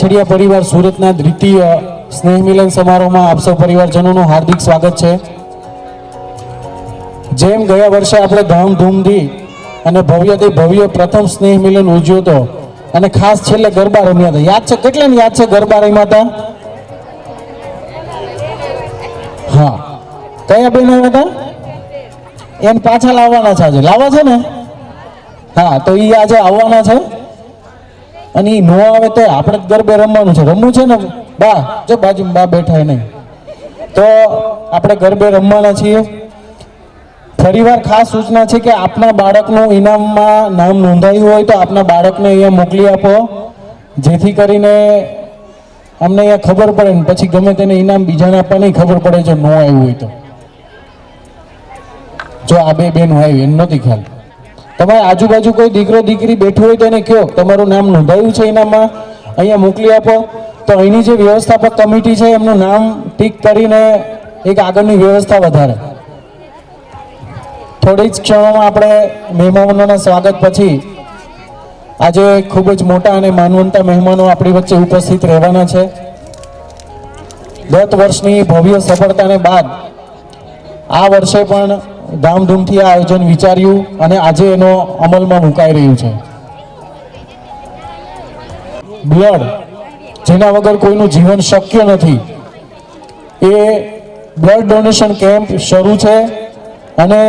કાછડિયા પરિવાર સુરતના દ્વિતીય સ્નેહ મિલન સમારોહમાં આપ સૌ પરિવારજનોનું હાર્દિક સ્વાગત છે। જેમ ગયા વર્ષે આપણે ધામધૂમથી અને ભવ્યથી ભવ્ય પ્રથમ સ્નેહ મિલન ઉજવ્યો હતો અને ખાસ છેલ્લે ગરબા રમ્યા હતા। યાદ છે? કેટલાને યાદ છે ગરબા રમ્યા હતા? હા, કયા બેન આવ્યા હતા? એમ પાછા લાવવાના છે, આજે લાવવા છે ને? હા, તો એ આજે આવવાના છે અને એ નો આવે તો આપણે ગરબે રમવાનું છે। રમવું છે ને બા? જો બાજુમાં બા બેઠા નહીં તો આપણે ગરબે રમવાના છીએ। ફરીવાર ખાસ સૂચના છે કે આપના બાળકનું ઇનામમાં નામ નોંધાયું હોય તો આપના બાળકને અહીંયા મોકલી આપો, જેથી કરીને અમને અહીંયા ખબર પડે ને પછી ગમે તેને ઇનામ બીજાને આપવાની ખબર પડે જો ન આવ્યું હોય તો। જો આ બે બેન આવ્યું એમ નથી ખ્યાલ, તમારી આજુબાજુ કોઈ દીકરો દીકરી બેઠું હોય તો એને કહો તમારું નામ નોંધાયું છે ઇનામમાં, અહીંયા મોકલી આપો। તો અહીંની જે વ્યવસ્થાપક કમિટી છે એમનું નામ ટીક કરીને એક આગળની વ્યવસ્થા વધારે। થોડી જ ક્ષણોમાં આપણે મહેમાનોના સ્વાગત પછી આજે ખૂબ જ મોટા અને માનવંતા મહેમાનો આપણી વચ્ચે ઉપસ્થિત રહેવાના છે। ગત વર્ષની ભવ્ય સફળતાને બાદ આ વર્ષે પણ ધામધૂમથી આ આયોજન વિચાર્યું અને આજે એનો અમલમાં મુકાઈ રહ્યું છે। બ્લડ જેના વગર કોઈનું જીવન શક્ય નથી, એ બ્લડ ડોનેશન કેમ્પ શરૂ છે અને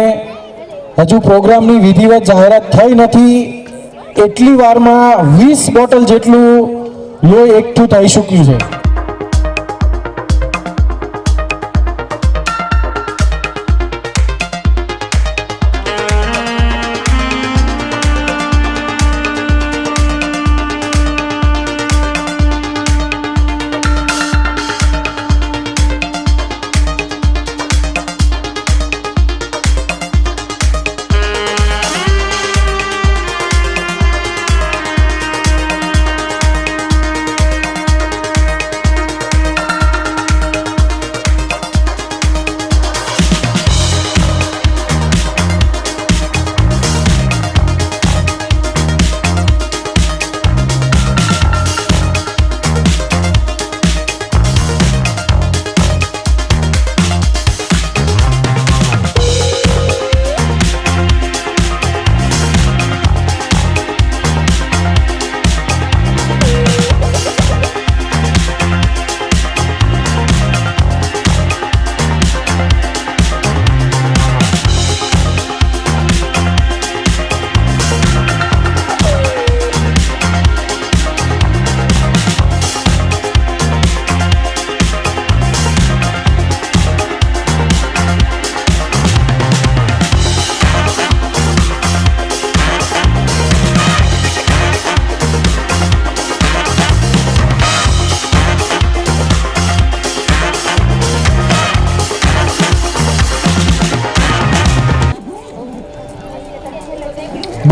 હજુ પ્રોગ્રામની વિધિવત જાહેરાત થઈ નથી, એટલી વારમાં 20 બોટલ જેટલું લોહી એકઠું થઈ ચૂક્યું છે।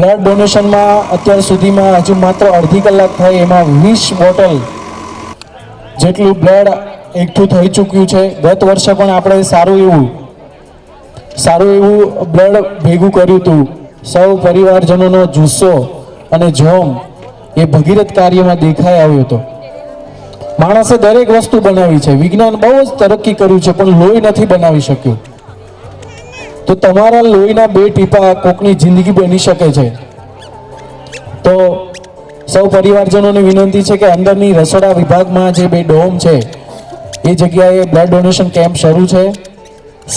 બ્લડ ડોનેશનમાં અત્યાર સુધીમાં હજુ માત્ર અડધી કલાક થઈ એમાં 20 બોટલ જેટલું બ્લડ એકઠું થઈ ચૂક્યું છે। ગત વર્ષે પણ આપણે સારું એવું બ્લડ ભેગું કર્યું હતું। સૌ પરિવારજનોનો જુસ્સો અને જોમ એ ભગીરથ કાર્યમાં દેખાઈ આવ્યો હતો। માણસે દરેક વસ્તુ બનાવી છે, વિજ્ઞાન બહુ જ તરક્કી કર્યું છે, પણ લોહી નથી બનાવી શક્યું। તો તમારા લોહીના 2 ટીપા કોકની જિંદગી બની શકે છે। તો સૌ પરિવારજનોને વિનંતી છે કે અંદરની રસોડા વિભાગમાં જે 2 ડોમ છે એ જગ્યાએ બ્લડ ડોનેશન કેમ્પ શરૂ છે,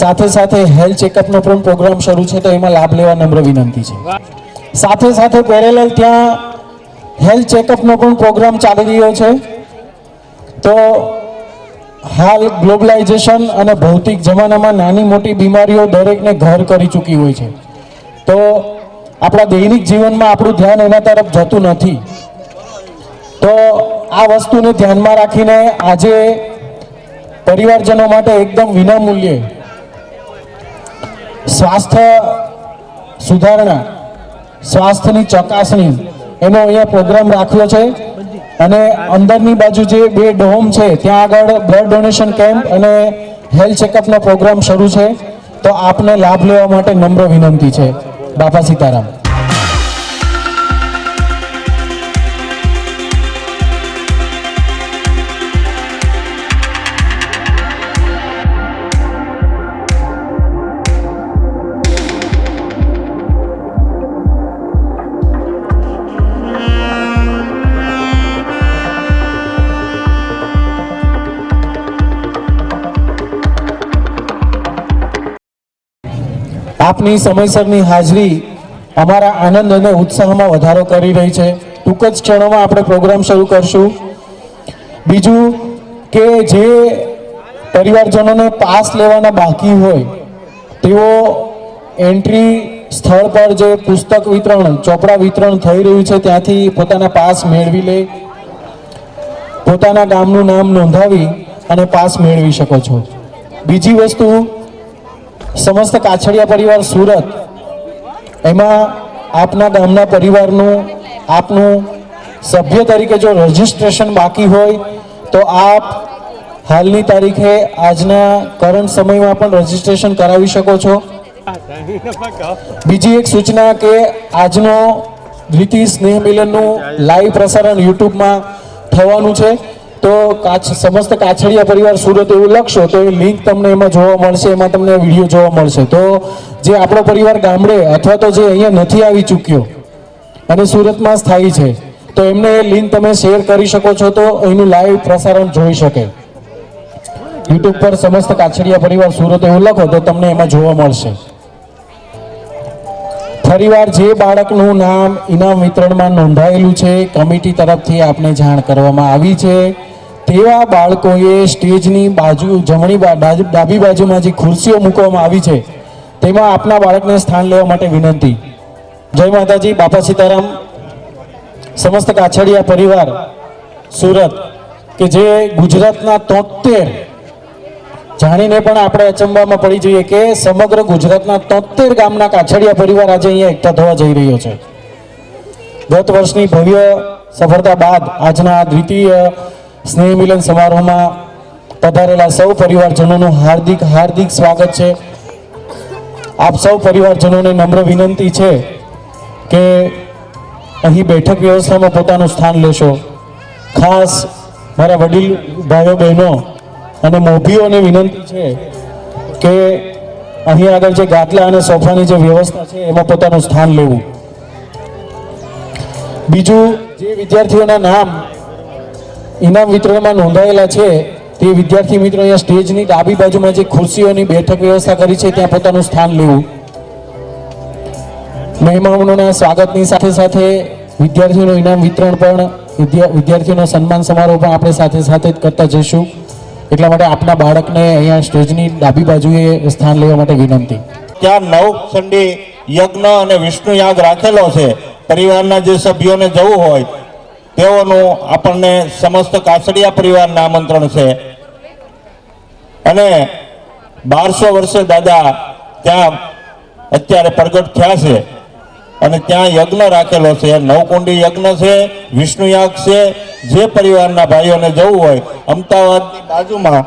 સાથે સાથે હેલ્થ ચેકઅપનો પણ પ્રોગ્રામ શરૂ છે, તો એમાં લાભ લેવા નમ્ર વિનંતી છે। સાથે સાથે પેરેલલ ત્યાં હેલ્થ ચેકઅપનો પણ પ્રોગ્રામ ચાલી રહ્યો છે। તો હાલ ગ્લોબલાઇઝેશન અને ભૌતિક જમાનામાં નાની મોટી બીમારીઓ દરેકને ઘર કરી ચૂકી હોય છે, તો આપણા દૈનિક જીવનમાં આપણું ધ્યાન એના તરફ જતું નથી। તો આ વસ્તુને ધ્યાનમાં રાખીને આજે પરિવારજનો માટે એકદમ વિનામૂલ્યે સ્વાસ્થ્ય સુધારણા, સ્વાસ્થ્યની ચકાસણી એનો અહીંયા પ્રોગ્રામ રાખ્યો છે। અને અંદરની બાજુ જે 2 ડોમ છે ત્યાં આગળ બ્લડ ડોનેશન કેમ્પ અને હેલ્થ ચેકઅપનો પ્રોગ્રામ શરૂ છે, તો આપને લાભ લેવા માટે નમ્ર વિનંતી છે। બાપા સીતારામ। આપની સમયસરની હાજરી અમારા આનંદ અને ઉત્સાહમાં વધારો કરી રહી છે. ટૂંક જ ક્ષણોમાં આપણે પ્રોગ્રામ શરૂ કરશું. બીજું કે જે પરિવારજનોને પાસ લેવાના બાકી હોય તેઓ એન્ટ્રી સ્થળ પર જે પુસ્તક વિતરણ ચોપડા વિતરણ થઈ રહ્યું છે ત્યાંથી પોતાના પાસ મેળવી લે, પોતાના ગામનું નામ નોંધાવી અને પાસ મેળવી શકો છો. બીજી વસ્તુ, સમસ્ત કાછડિયા પરિવાર સુરત એમાં આપના ગામના પરિવારનું આપનું સભ્ય તરીકે જો રજિસ્ટ્રેશન બાકી હોય તો આપ હાલની તારીખે આજના કરંટ સમયમાં પણ રજિસ્ટ્રેશન કરાવી શકો છો. બીજી એક સૂચના કે આજનો ધ્રિતિ સ્નેહ મિલનનું લાઈવ પ્રસારણ યુટ્યુબમાં થવાનું છે. તો સમસ્ત કાછડિયા પરિવાર સુરત એવું લખશો તો એ લિંક તમને એમાં જોવા મળશે, એમાં તમને વિડીયો જોવા મળશે. તો જે આપણો પરિવાર ગામડે અથવા તો જે અહીંયા નથી આવી ચૂક્યો અને સુરતમાં સ્થાયી છે તો એમને એ લિંક તમે શેર કરી શકો છો તો એનું લાઈવ પ્રસારણ જોઈ શકે. યુટ્યુબ પર સમસ્ત કાછડિયા પરિવાર સુરત એવું લખો તો તમને એમાં જોવા મળશે. ફરીવાર જે બાળકનું નામ ઇનામ વિતરણમાં નોંધાયેલું છે કમિટી તરફથી આપને જાણ કરવામાં આવી છે તેવા બાળકોએ સ્ટેજની બાજુ ડાબી બાજુમાં જે ખુરશીઓ મૂકવામાં આવી છે તેમાં આપના બાળકને સ્થાન લેવા માટે વિનંતી. જય માતાજી, બાપા સીતારામ. સમસ્ત કાછડિયા પરિવાર સુરત કે જે ગુજરાતના 73 જાણીને પણ આપણે અચંબામાં પડી જઈએ કે સમગ્ર ગુજરાતના 73 ગામના કાછડિયા પરિવાર આજે અહીંયા એકઠા થવા જઈ રહ્યો છે. ગત વર્ષની ભવ્ય સફળતા બાદ આજના દ્વિતીય સ્નેહ મિલન સમારોહમાં પધારેલા સૌ પરિવારજનોનું હાર્દિક હાર્દિક સ્વાગત છે. આપ સૌ પરિવારજનોને નમ્ર વિનંતી છે કે અહીં બેઠક વ્યવસ્થામાં પોતાનું સ્થાન લેશો. ખાસ મારા વડીલ ભાઈઓ બહેનો અને મોભીઓને વિનંતી છે કે અહીં આગળ જે ગાદલા અને સોફાની જે વ્યવસ્થા છે એમાં પોતાનું સ્થાન લેવું. બીજું, જે વિદ્યાર્થીઓના નામ ઇનામ વિતરણમાં નોંધાયેલા છે તે વિદ્યાર્થી મિત્રો અહીંયા સ્ટેજની ડાબી બાજુમાં જે ખુરશીઓની બેઠક વ્યવસ્થા કરી છે ત્યાં પોતાનું સ્થાન લેવું. મહેમાનોના સ્વાગતની સાથે સાથે વિદ્યાર્થીઓનું ઇનામ વિતરણ પણ વિદ્યાર્થીઓનો સન્માન સમારોહ પણ આપણે સાથે સાથે જ કરતા જઈશું. એટલા માટે આપના બાળકને અહીંયા સ્ટેજની ડાબી બાજુએ સ્થાન લેવા માટે વિનંતી. ત્યાં 9 ચંડી યજ્ઞ અને વિષ્ણુ યાગ રાખેલો છે. પરિવારના જે સભ્યોને જવું હોય તેઓનું આપણને સમસ્ત કાછડિયા પરિવારને આમંત્રણ છે. અને 1200 વર્ષે દાદા ત્યાં અત્યારે પ્રગટ થયા છે અને ત્યાં યજ્ઞ રાખેલો છે. 9 કુંડી યજ્ઞ છે, વિષ્ણુ યાગ છે. જે પરિવારના ભાઈઓને જવું હોય, અમદાવાદની બાજુમાં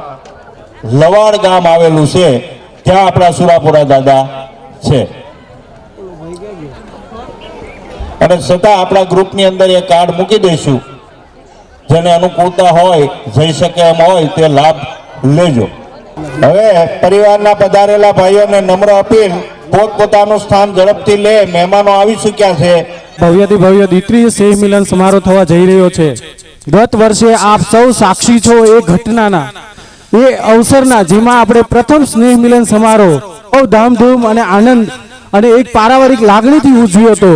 લવાડ ગામ આવેલું છે ત્યાં આપણા સુરાપુરા દાદા છે. અને છતાં આપણા ગ્રુપની અંદર એ કાર્ડ મૂકી દઈશું. જેને અનુકૂળતા હોય, જઈ શકે એમ હોય તે લાભ લેજો. હવે પરિવારના પધારેલા ભાઈઓને નમ્ર અપીલ, પોતપોતાનું સ્થાન ઝડપથી લે. મહેમાનો આવી ચૂક્યા છે. ભવ્યથી ભવ્ય દ્વિતીય સ્નેહ મિલન સમારોહ થવા જઈ રહ્યો છે. ગત વર્ષે આપ સૌ સાક્ષી છો એ ઘટનાના, એ અવસરના, જેમાં આપણે પ્રથમ સ્નેહ મિલન સમારોહ બહુ ધામધૂમ અને આનંદ અને એક પારિવારિક લાગણીથી ઉજવ્યો હતો.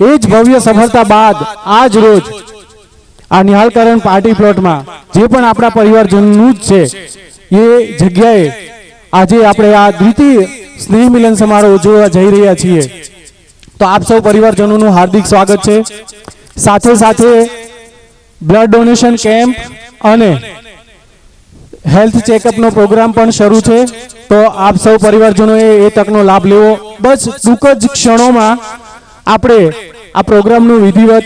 એ જ ભવ્ય સફળતા બાદ આજ રોજ આ નિહાલકરણ પાર્ટી પ્લોટમાં જે પણ આપણા પરિવારજનનું જ છે એ જગ્યાએ આજે આપણે આ દ્વિતીય સ્નેહ મિલન સમારોહ ઉજવવા જઈ રહ્યા છીએ. તો આપ સૌ પરિવારજનોનું હાર્દિક સ્વાગત છે. સાથે સાથે બ્લડ ડોનેશન કેમ્પ અને હેલ્થ ચેકઅપનો પ્રોગ્રામ પણ શરૂ છે. તો આપ સૌ પરિવારજનોએ એ તકનો લાભ લેવો. બસ ટૂંક જ ક્ષણોમાં આપણે આ પ્રોગ્રામનું વિધિવત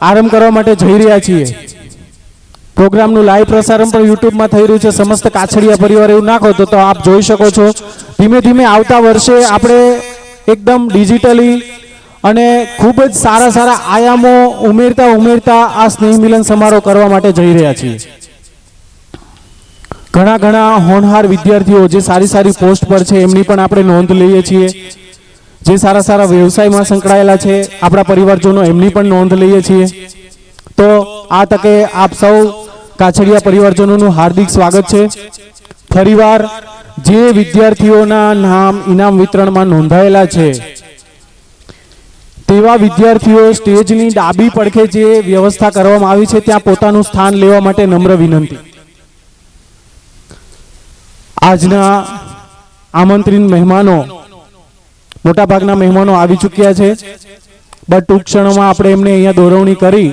આરંભ કરવા માટે જઈ રહ્યા છીએ. પ્રોગ્રામનું લાઈવ પ્રસારણ પણ યુટ્યુબમાં થઈ રહ્યું છે. સમસ્ત કાછડિયા પરિવાર એવું નાખો તો આપ જોઈ શકો છો. ધીમે ધીમે આવતા વર્ષે આપણે એકદમ ડિજિટલી અને ખૂબ જ સારા સારા આયામો ઉમેરતા આ સ્નેહ મિલન સમારોહ કરવા માટે જઈ રહ્યા છીએ. ઘણા હોનહાર વિદ્યાર્થીઓ જે સારી પોસ્ટ પર છે એમની પણ આપણે નોંધ લઈએ છીએ. જે સારા વ્યવસાયમાં સંકળાયેલા છે આપણા પરિવારજનો એમની પણ નોંધ લઈએ છીએ. તો આ તકે આપ સૌ કાછડિયા પરિવારજનોનું હાર્દિક સ્વાગત છે. ફરીવાર જે વિદ્યાર્થીઓના નામ ઇનામ વિતરણમાં નોંધાયેલા છે તેવા વિદ્યાર્થીઓ સ્ટેજની ડાબી પડખે જે વ્યવસ્થા કરવામાં આવી છે ત્યાં પોતાનું સ્થાન લેવા માટે નમ્ર વિનંતી. આજના આમંત્રિત મહેમાનો, મોટાભાગના મહેમાનો આવી ચૂક્યા છે, બટ ટૂંક ક્ષણોમાં આપણે એમને અહીંયા દોરવણી કરી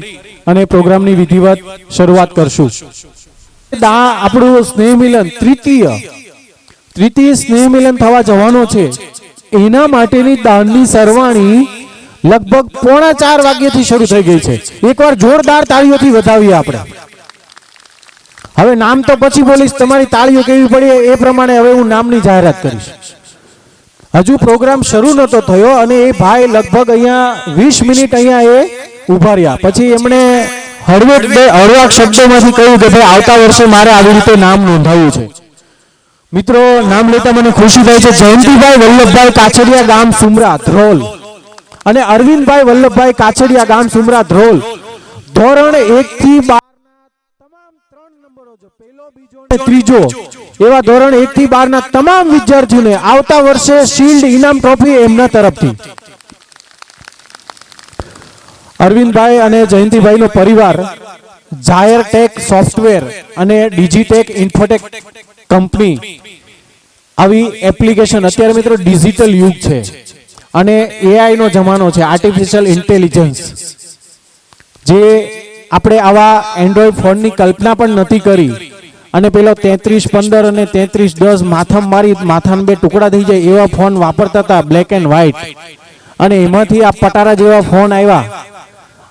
અને પ્રોગ્રામની વિધિવત શરૂઆત કરશું. આપણું સ્નેહ મિલન તૃતીય સ્નેહ મિલન થવા જવાનો છે. એના માટેની દાનની સરવાણી લગભગ 3:45 વાગ્યાથી શરૂ થઈ ગઈ છે. એકવાર જોરદાર તાળીઓથી વધાવીએ આપણે. હવે નામ તો પછી બોલીશ, તમારી તાળીઓ કેવી પડી એ પ્રમાણે હવે હું નામની જાહેરાત કરીશ. હજુ પ્રોગ્રામ શરૂ નતો થયો અને એ ભાઈ લગભગ અહીંયા 20 મિનિટ અહીંયા એ ઉભા રહ્યા. પછી એમણે હળવા શબ્દોમાંથી કહ્યું કે ભાઈ આવતા વર્ષે મારે આવી રીતે નામ નોંધાવવું છે. મિત્રો, નામ લેતા મને ખુશી થાય છે. જયંતિભાઈ વલ્લભભાઈ કાછડિયા, ગામ સુમરા, ધ્રોલ, અને અરવિંદભાઈ વલ્લભભાઈ કાછડિયા, ગામ સુમરા, ધ્રોલ, ધોરણ 1 થી 12 તમામ 3 નંબરો, પહેલો, બીજો અને ત્રીજો, એવા ધોરણ 1 થી 12 ના તમામ વિદ્યાર્થીઓને આવતા વર્ષે શિલ્ડ, ઇનામ, ટ્રોફી એમના તરફથી. અરવિંદભાઈ અને જયંતિભાઈનો પરિવાર જાયર ટેક સોફ્ટવેર અને ડિજીટેક ઇન્ફોટેક કંપની આવી એપ્લિકેશન, અત્યારે મિત્રો ડિજિટલ યુગ છે અને એઆઈ નો જમાનો છે, આર્ટિફિશિયલ ઇન્ટેલિજન્સ, જે આપણે આવા એન્ડ્રોઈડ ફોનની કલ્પના પણ નથી કરી. અને પેલો 3315 અને 3310 માથામાં મારી માથાના 2 ટુકડા થઈ જાય એવા ફોન વાપરતા હતા, બ્લેક એન્ડ વ્હાઇટ. અને એમાંથી આ પટારા જેવા ફોન આવ્યા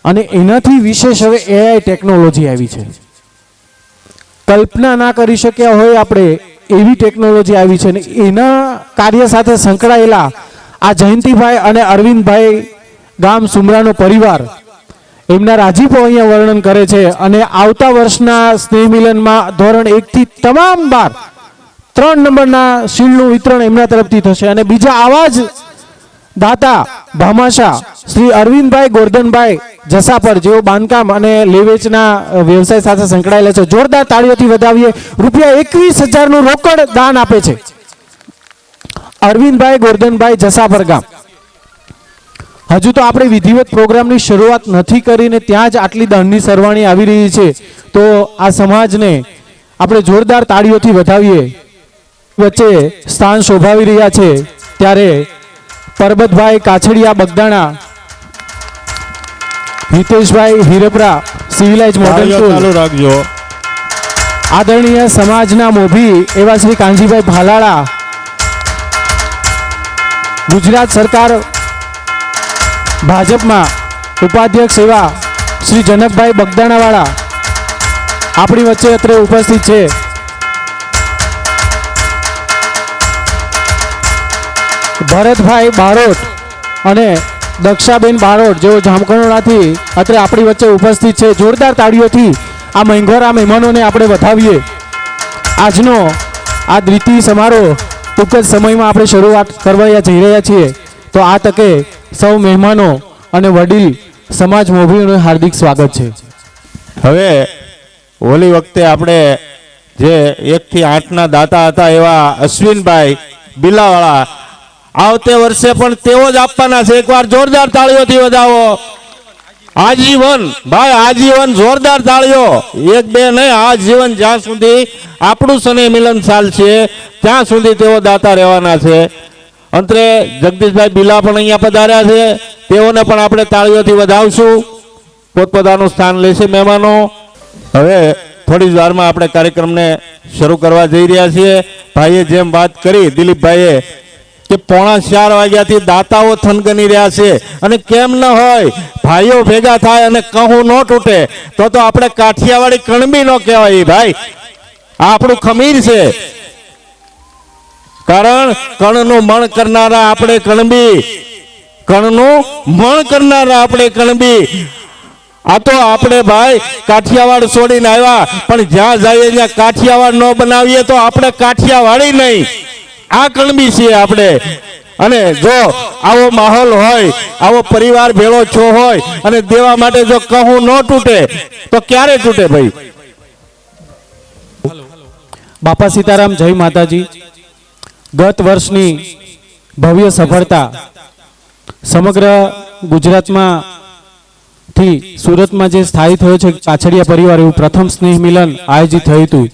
અને એનાથી વિશેષ હવે એઆઈ ટેકનોલોજી આવી છે. કલ્પના ના કરી શક્યા હોય આપણે એવી ટેકનોલોજી આવી છે. ને એના કાર્ય સાથે સંકળાયેલા આ જયંતિભાઈ અને અરવિંદભાઈ, ગામ સુમરાનો પરિવાર, એમના રાજીપો અહીંયા વર્ણન કરે છે. અને આવતા વર્ષના સ્નેહ મિલનમાં ધોરણ 1 થી તમામ 3 નંબરના શિલ્ડનું વિતરણ એમના તરફથી થશે. અને બીજા આવા જ દાતા ભામાશા શ્રી અરવિંદભાઈ ગોરધનભાઈ જસાપર, જેઓ બાંધકામ અને લેવેચના વ્યવસાય સાથે સંકળાયેલા છે. જોરદાર તાળીઓથી વધાવીએ. ₹21,000 નું રોકડ દાન આપે છે અરવિંદભાઈ ગોરધનભાઈ જસાપર ગામ. હજુ તો આપણે વિધિવત પ્રોગ્રામની શરૂઆત નથી કરીને ત્યાં જ આટલી દાનની સરવાણી આવી રહી છે. તો આ સમાજને આપણે જોરદાર તાળીઓથી વધાવીએ. વચ્ચે સ્થાન શોભાવી રહ્યા છે ત્યારે Parbatbhai Kachhadiya, Bagdana, Hiteshbhai Hirepara, civilise modern school, ચાલુ રાખજો. આદરણીય સમાજના મોભી એવા શ્રી કાંજીભાઈ ભાલાળા, ગુજરાત સરકાર ભાજપમાં ઉપાધ્યક્ષ એવા શ્રી જનકભાઈ બગદાણાવાળા આપણી વચ્ચે અત્રે ઉપસ્થિત છે. ભરતભાઈ બારોટ અને દક્ષાબેન બારોટ, જેઓ જામકંડોળાથી અત્રે આપણી વચ્ચે ઉપસ્થિત છે. જોરદાર તાળીઓથી આ મહેંગોરા મહેમાનોને આપણે વધાવીએ. આજનો આ દ્વિતીય સમારોહ ટૂંક જ સમયમાં આપણે શરૂઆત કરવા જઈ રહ્યા છીએ. તો આ તકે સૌ મહેમાનો અને વડીલ સમાજ મોભીઓનું હાર્દિક સ્વાગત છે. હવે હોલી વખતે આપણે જે 1 થી 8 ના દાતા હતા એવા અશ્વિનભાઈ બિલાવાળા, આવતે વર્ષે પણ તેઓ જ આપવાના છે. એકવાર જોરદાર તાળીઓથી વધાવો. આજીવન ભાઈ, આજીવન જોરદાર તાળીઓ. 1-2 નહીં, આજીવન, જ્યાં સુધી આપણું સ્નેહ મિલન સાલ છે ત્યાં સુધી તેઓ દાતા રહેવાના છે. અંતરે જગદીશભાઈ બિલા પણ અહીંયા પધાર્યા છે, તેઓને પણ આપણે તાળીઓથી વધાવશું. પોતપોતાનું સ્થાન લેશે મહેમાનો. હવે થોડી જ વારમાં આપણે કાર્યક્રમને શરૂ કરવા જઈ રહ્યા છીએ. ભાઈએ જેમ વાત કરી, દિલીપભાઈએ, કે 3:45 વાગ્યાથી દાતાઓ થનગની રહ્યા છે. અને કેમ ન હોય, ભાઈઓ ભેગા થાય અને કહું ન તૂટે તો આપણે કાઠિયાવાડી કણબી ન કહેવાય ભાઈ. આ આપણું ખમીર છે. કારણ કણનું મણ કરનારા આપણે કણબી, કણનું મણ કરનારા આપણે કણબી. આ તો આપણે ભાઈ કાઠિયાવાડ છોડીને આવ્યા, પણ જ્યાં જઈએ ત્યાં કાઠિયાવાડ ન બનાવીએ તો આપણે કાઠિયાવાડી નહીં, આ કણબી છીએ આપણે. અને જો આવો માહોલ હોય, આવો પરિવાર ભેળો છો હોય અને દેવા માટે જો કહું ન તૂટે તો ક્યારે તૂટે ભાઈ? બાપા સીતારામ, જય માતાજી. ગત વર્ષની ભવ્ય સફળતા સમગ્ર ગુજરાતમાં થી સુરતમાં જે સ્થાયી થયો છે કાછડિયા પરિવાર એવું પ્રથમ સ્નેહ મિલન આયોજિત થયું હતું.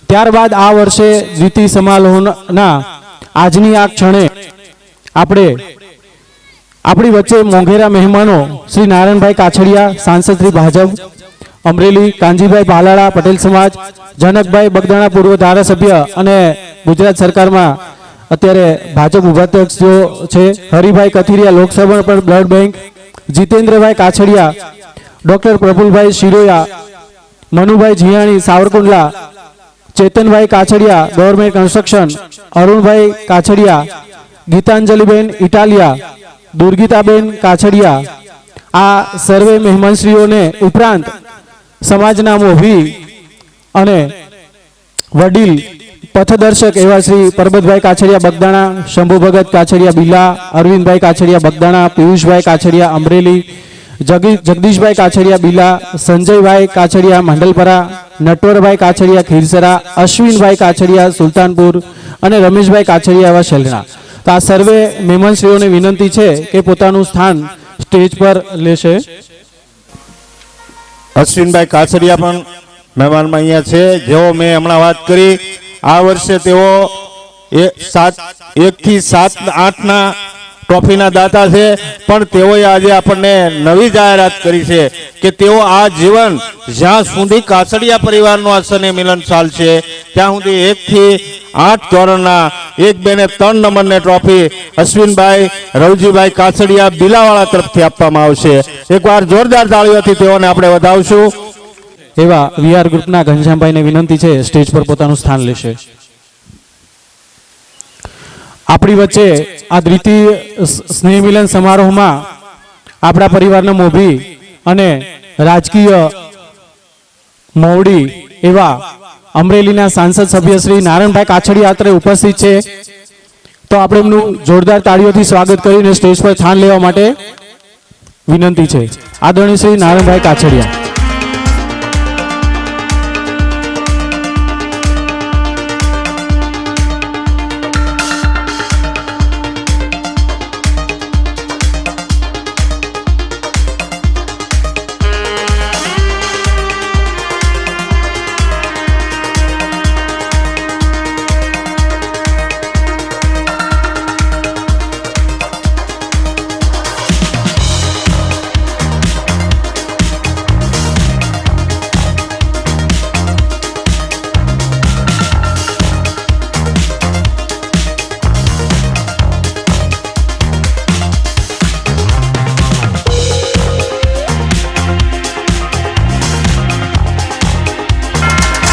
ત્યારબાદ આ વર્ષે દ્વિતીય સમારોહના આજની આ ક્ષણે આપણી વચ્ચે મોંઘેરા મહેમાનો શ્રી નારાયણભાઈ કાછડિયા, સાંસદ શ્રી ભાજપ અમરેલી, કાનજીભાઈ ભાલાળા પટેલ સમાજ, જનકભાઈ બગદાણા પૂર્વ ધારાસભ્ય અને ગુજરાત સરકારમાં અત્યારે ભાજપ ઉપાધ્યક્ષ જો છે, હરિભાઈ કથિરિયા લોકસભા પર blood bank, Jitendrabhai Kachhadiya, doctor Prafulbhai Shiroya, Manubhai Jiyani Savarkundla, Chetanbhai Kachhadiya government construction, Arunbhai Kachhadiya, Gitanjaliben Italiya, Durgitaben Kachhadiya, આ સર્વે મહેમાનશ્રીઓને ઉપરાંત સમાજના મોભી અને વડીલ પથદર્શક એવા શ્રી પરબતભાઈ કાછડિયા બગદાણા, શંભુ ભગત કાછડિયા બિલા, અરવિંદભાઈ કાછડિયા બગદાણા, પિયુષભાઈ કાછડિયા અમરેલી, જગદીશભાઈ કાછડિયા બિલા, સંજયભાઈ કાછડિયા માંડલપરા, નટવરભાઈ કાછડિયા ખીરસરા, અશ્વિનભાઈ કાછડિયા સુલતાનપુર અને રમેશભાઈ કાછડિયા એવા શેલણા. તો આ સર્વે મહેમાનશ્રીઓને વિનંતી છે કે પોતાનું સ્થાન સ્ટેજ પર લેશે. અશ્વિનભાઈ કાછડિયા પણ મહેમાનમાં અહીંયા છે. જેઓ મેં હમણાં વાત કરી, આ વર્ષે તેઓ 1 થી 7-8ના ટ્રોફીના દાતા છે, પણ તેઓએ આજે આપણને નવી જાહેરાત કરી છે કે તેઓ આ જીવન જ્યાં સુધી કાછડિયા પરિવારનું આ સ્નેહ મિલન ચાલશે ત્યાં સુધી 1 થી 8 ધોરણના 1, 2 ને 3 નંબરને ટ્રોફી અશ્વિનભાઈ રવજીભાઈ કાછડિયા બિલાવાળા તરફથી આપવામાં આવશે. એકવાર જોરદાર તાળીઓથી તેઓને આપણે વધાવશું. એવા વીઆર ગ્રુપના ઘનશ્યામભાઈને વિનંતી છે સ્ટેજ પર પોતાનું સ્થાન લેશે. આપણી વચ્ચે આ દ્વિતીય સ્નેહ મિલન સમારોહમાં આપણા પરિવારના મોભી અને રાજકીય મોવડી એવા અમરેલીના સાંસદ સભ્ય શ્રી નારાયણભાઈ કાછડિયા અત્રે ઉપસ્થિત છે. તો આપણે એમનું જોરદાર તાળીઓથી સ્વાગત કરીને સ્ટેજ પર સ્થાન લેવા માટે વિનંતી છે. આદરણીય શ્રી નારાયણભાઈ કાછડિયા.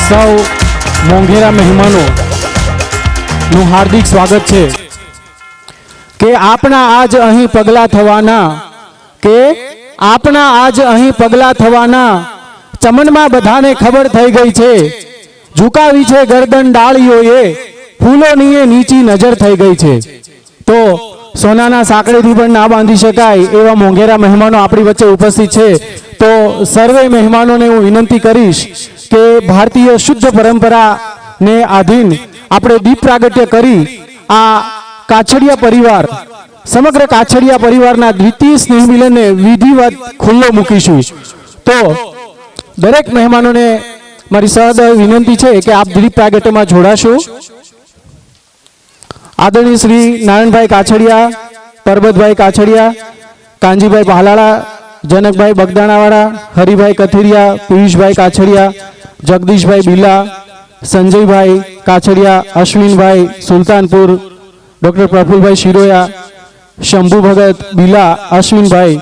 સૌ મોંઘેરા મહેમાનો નું હાર્દિક સ્વાગત છે કે આપના આજ અહીં પગલા થવાના ચમનમાં બધાને ખબર થઈ ગઈ છે. ઝુકાવી છે ગરદન ડાળીઓએ, ફૂલોની એ નીચી નજર થઈ ગઈ છે. તો સોનાના સાંકળેથી પણ ના બાંધી શકાય એવા મોંઘેરા મહેમાનો આપણી વચ્ચે ઉપસ્થિત છે. તો સર્વે મહેમાનોને હું વિનંતી કરીશ કે ભારતીય શુદ્ધ પરંપરાને આધીન આપણે દીપ પ્રાગટ્ય કરી આ કાછડિયા પરિવાર, સમગ્ર કાછડિયા પરિવારના દ્વિતીય સ્નેહ મિલનને વિધિવત ખુલ્લો મૂકીશું. તો દરેક મહેમાનોને મારી સહૃદય વિનંતી છે કે આપ દીપ પ્રાગટ્યમાં જોડાશો. આદરણીય શ્રી નારાયણભાઈ કાછડિયા, પરબતભાઈ કાછડિયા, કાનજીભાઈ ભાલાળા, જનકભાઈ બગદાણાવાળા, Haribhai Kathiriya, Piyushbhai Kachhadiya, Jagdishbhai Bila, Sanjaybhai Kachhadiya, Ashwinbhai Sultanpur, doctor Prafulbhai Shiroya, Shambhu Bhagat Bila, Ashwinbhai,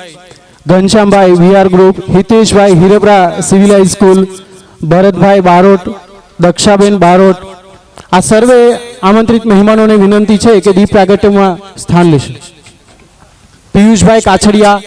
Ghanshyambhai VR group, Hiteshbhai Hirepara civil high school, Bharatbhai Barot, Dakshaben Barot, આ સર્વે આમંત્રિત મહેમાનોને વિનંતી છે કે દીપ પ્રાગટ્યમાં સ્થાન લેશે. પિયુષભાઈ કાછડિયા,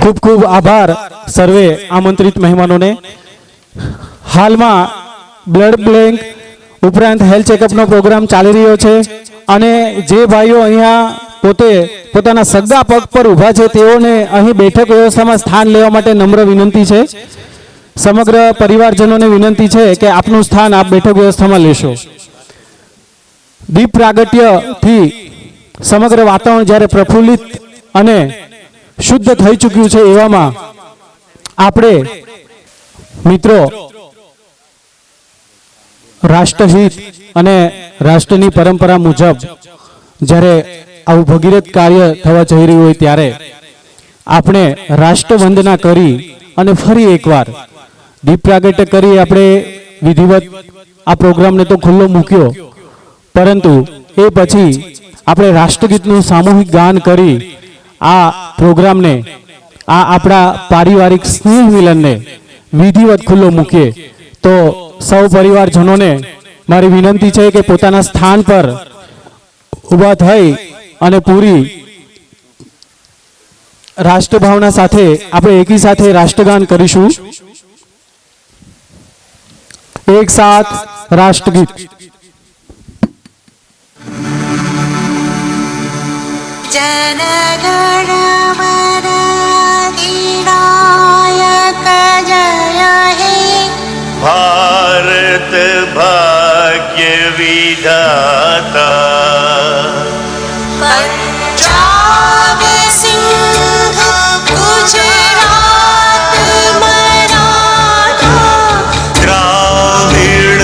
ખૂબ ખૂબ આભાર સર્વે આમંત્રિત મહેમાનોને. હાલમાં બ્લડ બેંક ઉપરાંત હેલ્થ ચેકઅપનો પ્રોગ્રામ ચાલી રહ્યો છે અને જે ભાઈઓ અહીંયા પોતે પોતાના સગા પગ પર ઊભા છે તેઓને અહીં બેઠક વ્યવસ્થામાં સ્થાન લેવા માટે નમ્ર વિનંતી છે. સમગ્ર પરિવારજનોને વિનંતી છે કે આપનું સ્થાન આપ બેઠક વ્યવસ્થામાં લેશો. દીપ પ્રાગટ્યથી સમગ્ર વાતાવરણ જ્યારે પ્રફુલ્લિત અને શુદ્ધ થઈ ચૂક્યું છે એવામાં આપણે મિત્રો રાષ્ટ્રહિત અને રાષ્ટ્રની પરંપરા મુજબ જ્યારે આવું ભગીરથ કાર્ય થવા જઈ રહ્યું હોય ત્યારે આપણે રાષ્ટ્રવંદના કરી અને ફરી એકવાર દીપ પ્રાગટ્ય કરી આપણે વિધિવત આ પ્રોગ્રામને તો ખુલ્લો મૂક્યો, પરંતુ એ પછી આપણે રાષ્ટ્રગીતનું સામૂહિક ગાન કરી આ પ્રોગ્રામને, આ આપણા પારિવારિક સ્નેહ મિલનને વિધિવત ખુલ્લો મૂકીએ. તો સૌ પરિવારજનોને મારી વિનંતી છે કે પોતાના સ્થાન પર ઊભા થઈ અને પૂરી રાષ્ટ્રભાવના સાથે આપણે એકી સાથે રાષ્ટ્રગાન કરીશું. એક સાથ રાષ્ટ્રગીત. जनगणमनाधिनायक जय हे भारत भाग्य विधाता पंजाब सिंह गुजरात मराठा द्राविड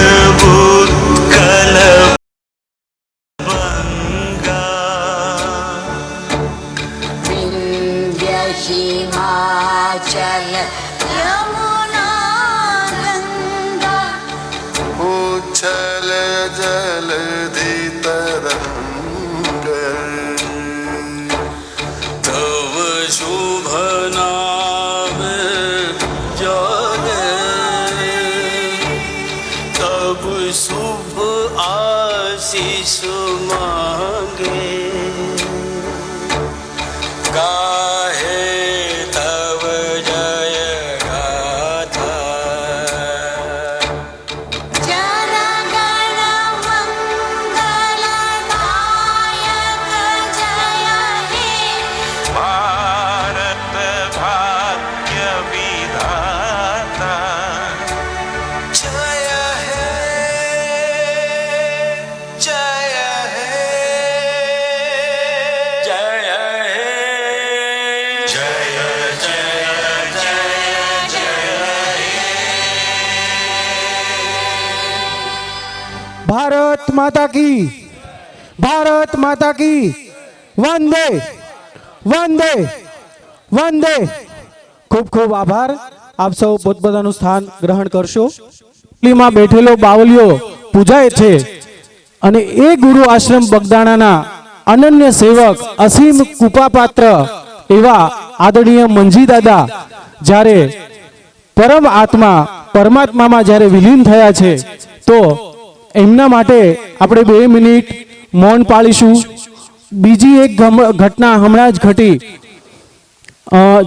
उत्कल बंगा विंध्य हिमाचल यमुना गंगा उच्छल जलधि तरंग तव शुभ नाम जाने तब शुभ आशीष मांगे गाहे तव जय गाथा जनगण मंगलदायक जय हे भारत भाग्य विधाता जय हे जय हे जय हे जय जय जय जय ભારત માતા કી, ભારત માતા કી, વંદે વંદે વંદે. ખૂબ ખૂબ આભાર. આપ સૌ પોતપોતાનું સ્થાન ગ્રહણ કરશો. માં બેઠેલો બાવલિયો પૂજાય છે અને એ ગુરુ આશ્રમ બગદાણાના અનન્ય સેવક અસીમ કૃપાપાત્ર એવા આદરણીય મંજી દાદા જ્યારે પરમ આત્મા પરમાત્મામાં જ્યારે વિલીન થયા છે તો એમના માટે આપણે 2 મિનિટ મૌન પાળીશું. બીજી એક ઘટના હમણાં જ ઘટી.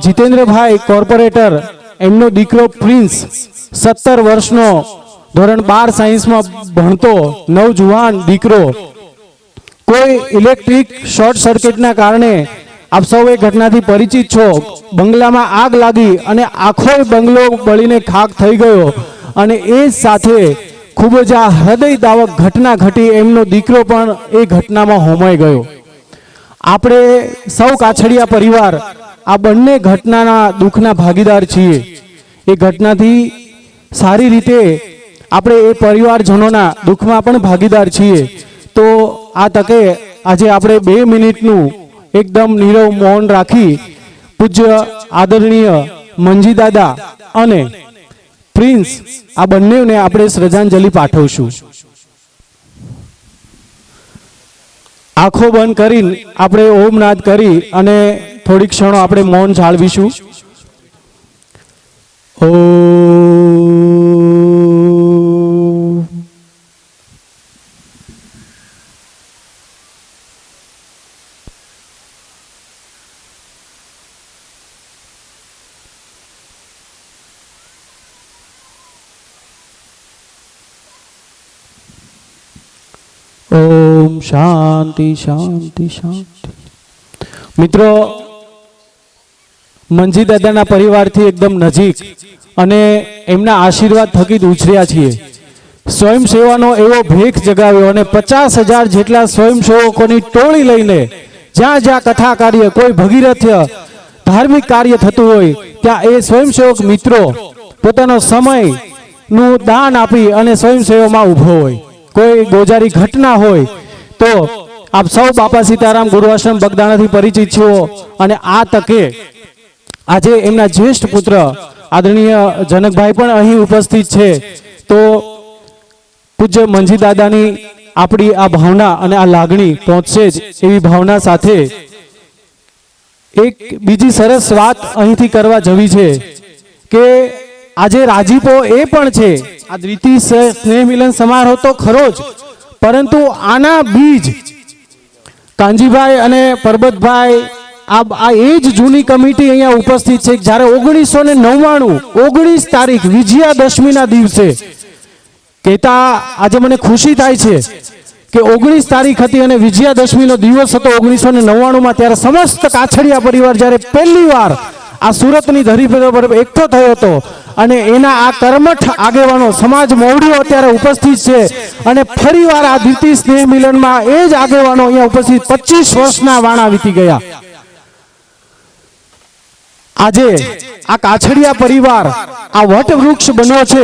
જીતેન્દ્રભાઈ કોર્પોરેટર, એમનો દીકરો પ્રિન્સ 17 વર્ષનો ધોરણ 12 સાયન્સમાં ભણતો નવજુવાન દીકરો કોઈ ઇલેક્ટ્રિક શોર્ટ સર્કિટના કારણે આપ સૌ એ ઘટનાથી પરિચિત છો. બંગલામાં આગ લાગી અને આખો બંગલો બળીને ખાક થઈ ગયો અને એ જ સાથે ખૂબ જ આ હૃદયદાવક ઘટના ઘટી. એમનો દીકરો પણ એ ઘટનામાં હોમાઈ ગયો. આપણે સૌ કાછડિયા પરિવાર આ બંને ઘટનાના દુઃખના ભાગીદાર છીએ. એ ઘટનાથી સારી રીતે આપણે એ પરિવારજનોના દુઃખમાં પણ ભાગીદાર છીએ. તો આ તકે આજે આપણે 2 મિનિટનું એકદમ નીરવ મૌન રાખી પૂજ્ય આદરણીય મંજી દાદા અને પ્રિન્સ આ બંનેને આપણે શ્રદ્ધાંજલિ પાઠવશું. આંખો બંધ કરીને આપણે ઓમ નાદ કરી અને થોડી ક્ષણો આપણે મૌન જાળવીશું. ઓમ. ઓમ શાંતિ શાંતિ શાંતિ. મિત્રો, મંજી દાદાના પરિવારથી એકદમ નજીક અને એમના આશીર્વાદ થકી જ ઉછર્યા છીએ. સ્વયંસેવાનો એવો ભેખ જગાવ્યો અને 50,000 જેટલા સ્વયંસેવકોની ટોળી લઈને જ્યાં જ્યાં કથા કાર્ય, કોઈ ભગીરથ્ય ધાર્મિક કાર્ય થતું હોય ત્યાં એ સ્વયંસેવક મિત્રો પોતાનો સમયનું દાન આપી અને સ્વયંસેવામાં ઊભો હોય. કોઈ ગોજારી ઘટના હોય તો આપ સૌ બાપા સીતારામ ગુરુ આશ્રમ બગદાણાથી પરિચિત છો અને આ તકે આજે એમના જ્યેષ્ઠ પુત્ર આદરણીય જનકભાઈ પણ અહીં ઉપસ્થિત છે. તો પૂજ્ય મંજી દાદાની આપણી આ ભાવના અને આ લાગણી પહોંચશે જ એવી ભાવના સાથે એક બીજી સરસ વાત અહીંથી કરવા જવી છે કે આજે રાજીપો એ પણ છે, આ દ્વિતીય સ્નેહ મિલન સમારોહ તો ખરો જ, પરંતુ આના બીજ કાંજીભાઈ અને પરબતભાઈ આ એ જ જૂની કમિટી અહીંયા ઉપસ્થિત છે. જ્યારે 1999 તારીખ વિજયાદશમીના દિવસે કહેતા આજે મને ખુશી થાય છે કે 19 તારીખ હતી અને વિજયાદશમીનો દિવસ હતો 1999માં. ત્યારે સમસ્ત કાછડિયા પરિવાર જ્યારે પહેલી વાર આ સુરતની ધરી પર એકઠો થયો હતો અને એના આ કર્મઠ આગેવાનો સમાજ મોવડીઓ અત્યારે ઉપસ્થિત છે અને ફરીવાર આ દ્વિતીય સ્નેહ મિલનમાં એ જ આગેવાનો અહીંયા ઉપસ્થિત 25 વર્ષના વાણા વીતી ગયા. આજે આ કાછડિયા પરિવાર આ વટવૃક્ષ બન્યો છે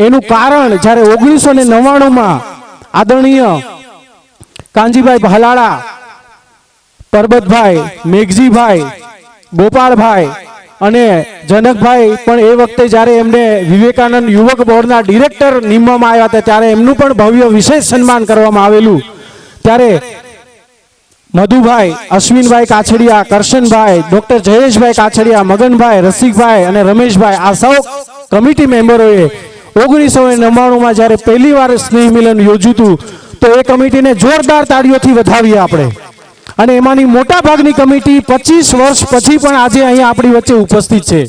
એનું કારણ જ્યારે 1999માં આદરણીય કાંજીભાઈ ભાલાળા, પરબતભાઈ, મેઘજીભાઈ, ગોપાળભાઈ અને જનકભાઈ પણ એ વખતે જ્યારે એમને વિવેકાનંદ યુવક બોર્ડના ડિરેક્ટર નિમવામાં આવ્યા હતા ત્યારે એમનું પણ ભવ્ય વિશેષ સન્માન કરવામાં આવેલું. ત્યારે મધુભાઈ, અશ્વિનભાઈ કાછડિયા, કરશનભાઈ, ડોક્ટર જયેશભાઈ કાછડિયા, મગનભાઈ, રસિકભાઈ અને રમેશભાઈ આ સૌ કમિટી મેમ્બરોએ 1999માં જ્યારે પહેલી વાર સ્નેહ મિલન યોજ્યું હતું તો એ કમિટીને જોરદાર તાળીઓથી વધાવીએ આપણે. અને એમાંની મોટા ભાગની કમિટી 25 વર્ષ પછી પણ આજે અહીંયા આપણી વચ્ચે ઉપસ્થિત છે.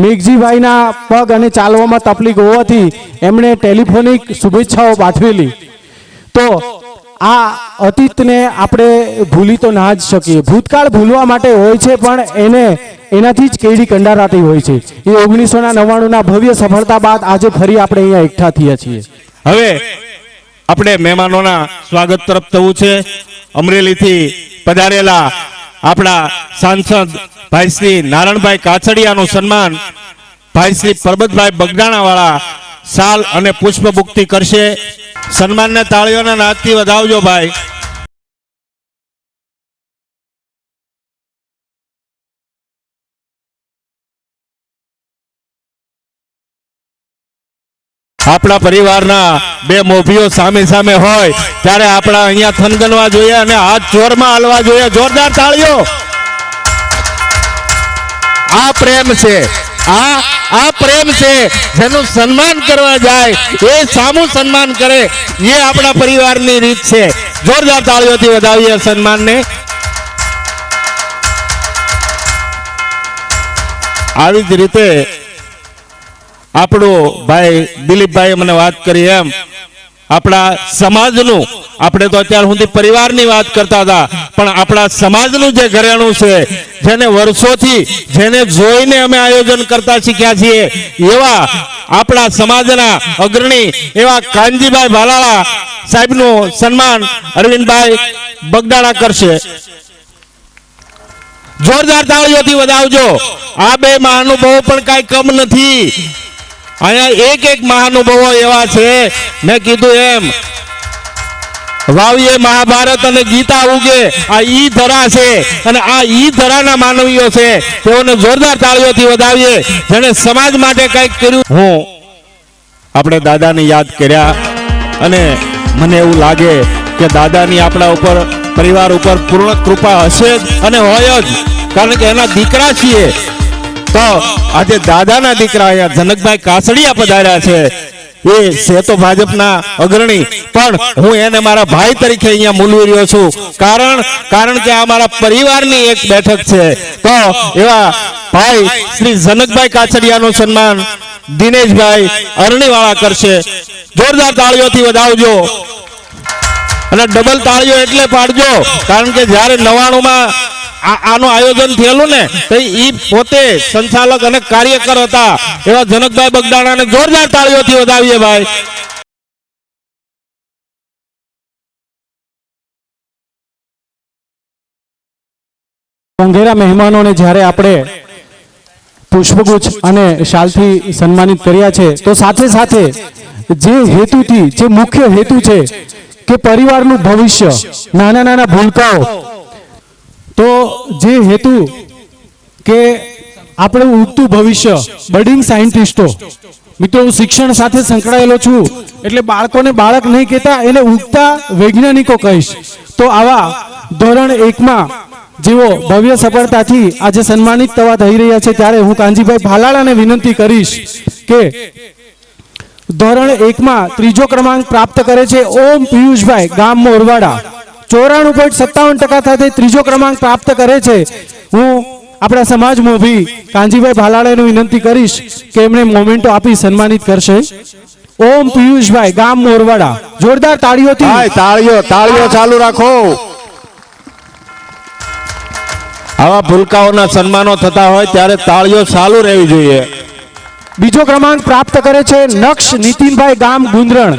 મેઘજીભાઈના પગ અને ચાલવામાં તકલીફ હોવાથી એમણે ટેલિફોનિક શુભેચ્છાઓ પાઠવેલી. તો આ અતીતને આપણે ભૂલી તો ના જ શકીએ. ભૂતકાળ ભૂલવા માટે હોય છે પણ એનાથી જ કેડી કંડારાતી હોય છે. એ 1999ના ભવ્ય સફળતા બાદ આજે ફરી આપણે અહીંયા એકઠા થયા છીએ. હવે આપણે મહેમાનોના સ્વાગત તરફ થવું છે. અમરેલીથી પધારેલા આપણા સાંસદ ભાઈ શ્રી નારણભાઈ કાછડિયાનું સન્માન ભાઈ શ્રી પરબતભાઈ બગદાણાવાળા શાલ અને પુષ્પગુપ્તી કરશે. સન્માનને તાળીઓના નાદથી વધાવજો ભાઈ. આપણા પરિવારના બે મોભીઓ સામે સામે હોય ત્યારે આપણા અહીંયા થનગનવા જોઈએ અને હાથ જોરમાં હાલવા જોઈએ. જોરદાર તાળીઓ. આ પ્રેમ છે, આ પ્રેમ છે. જેનું સન્માન કરવા જાય એ સામું સન્માન કરે, એ આપણા પરિવારની રીત છે. જોરદાર તાળીઓથી વધાવીએ સન્માનને. આવી જ રીતે આપણો ભાઈ દિલીપભાઈ મને વાત કરી એમ આપણા સમાજનું, આપણે તો અત્યાર સુધી પરિવારની વાત કરતા હતા પણ આપણા સમાજનું જે ઘરેણું છે, જેને વર્ષોથી જેને જોઈને અમે આયોજન કરતા શીખ્યા છીએ, એવા આપણા સમાજના અગ્રણી એવા કાનજીભાઈ ભાલાળા સાહેબનું સન્માન અરવિંદભાઈ બગદાણા કરશે. જોરદાર તાળીઓથી વધાવજો. આ બે મહાનુભાવો પણ કાંઈ કમ નથી. અહીંયા એક મહાનુભાવો એવા છે, મેં કીધું એમ વાવીએ મહાભારત અને ગીતા ઉગે, આ ઈ ધરા છે અને આ ઈ ધરાના માનવીઓ છે. તેઓને જોરદાર તાળીઓથી વધાવીએ જેણે સમાજ માટે કંઈક કર્યું. હું આપણે દાદાને યાદ કર્યા અને મને એવું લાગે કે દાદાની આપણા ઉપર, પરિવાર ઉપર પૂર્ણ કૃપા હશે જ અને હોય જ, કારણ કે એના દીકરા છીએ. તો આજે દાદાના દીકરા અહીંયા જનકભાઈ કાછડિયા પધાર્યા છે. એ છે તો ભાજપના અગ્રણી, પણ હું એને મારા ભાઈ તરીકે અહીંયા મૂલવી રહ્યો છું. કારણ કે આ મારા પરિવારની એક બેઠક છે. તો એવા ભાઈ શ્રી જનકભાઈ કાછડિયાનું સન્માન દિનેશભાઈ અરણીવાળા કરશે. જોરદાર તાળીઓથી વધાવજો. અને ડબલ તાળીઓ એટલે પાડજો, કારણ કે જ્યારે 99માં આનું આયોજન થયેલું ને તો એ પોતે સંચાલક અને કાર્યકર હતા એવા જનકભાઈ બગદાણાને જોરદાર તાળીઓથી વધાવીએ ભાઈ. મોંઘેરા મહેમાનોને જ્યારે આપણે પુષ્પગુચ્છ અને શાલથી સન્માનિત કર્યા છે, તો સાથે સાથે જે હેતુથી, જે મુખ્ય હેતુ છે કે પરિવારનું ભવિષ્ય, નાના નાના ભૂલકાઓ, તો જે હેતુ કે આપણું ઉગતું ભવિષ્ય, બડિંગ સાયન્ટિસ્ટો. મિત્રો, હું શિક્ષણ સાથે સંકળાયેલો છું એટલે બાળકોને બાળક નહીં કહેતા, એને ઉગતા વૈજ્ઞાનિકો કહીશ. તો આવા ધોરણ 1માં જેઓ ભવ્ય સફળતાથી આજે સન્માનિત થવા થઈ રહ્યા છે, ત્યારે હું કાનજીભાઈ ભાલાળાને વિનંતી કરીશ કે ધોરણ 1માં 3જો ક્રમાંક પ્રાપ્ત કરે છે ઓમ પિયુષભાઈ, ગામ મોરવાડા, 94.57% સાથે 3જો ક્રમાંક પ્રાપ્ત કરે છે. હું આપણા સમાજ મોભી કાનજીભાઈ ભાલાળાને વિનંતી કરીશ કે એમણે મોમેન્ટો આપી સન્માનિત કરશે. ઓમ પિયુષભાઈ, ગામ મોરવાડા, જોરદાર તાળીઓથી. તાળીઓ ચાલુ રાખો. આવા ભૂલકાઓના સન્માનો થતા હોય ત્યારે તાળીઓ ચાલુ રહેવી જોઈએ. બીજો ક્રમાંક પ્રાપ્ત કરે છે નક્ષ નીતિનભાઈ, ગામ ગુંદરણ,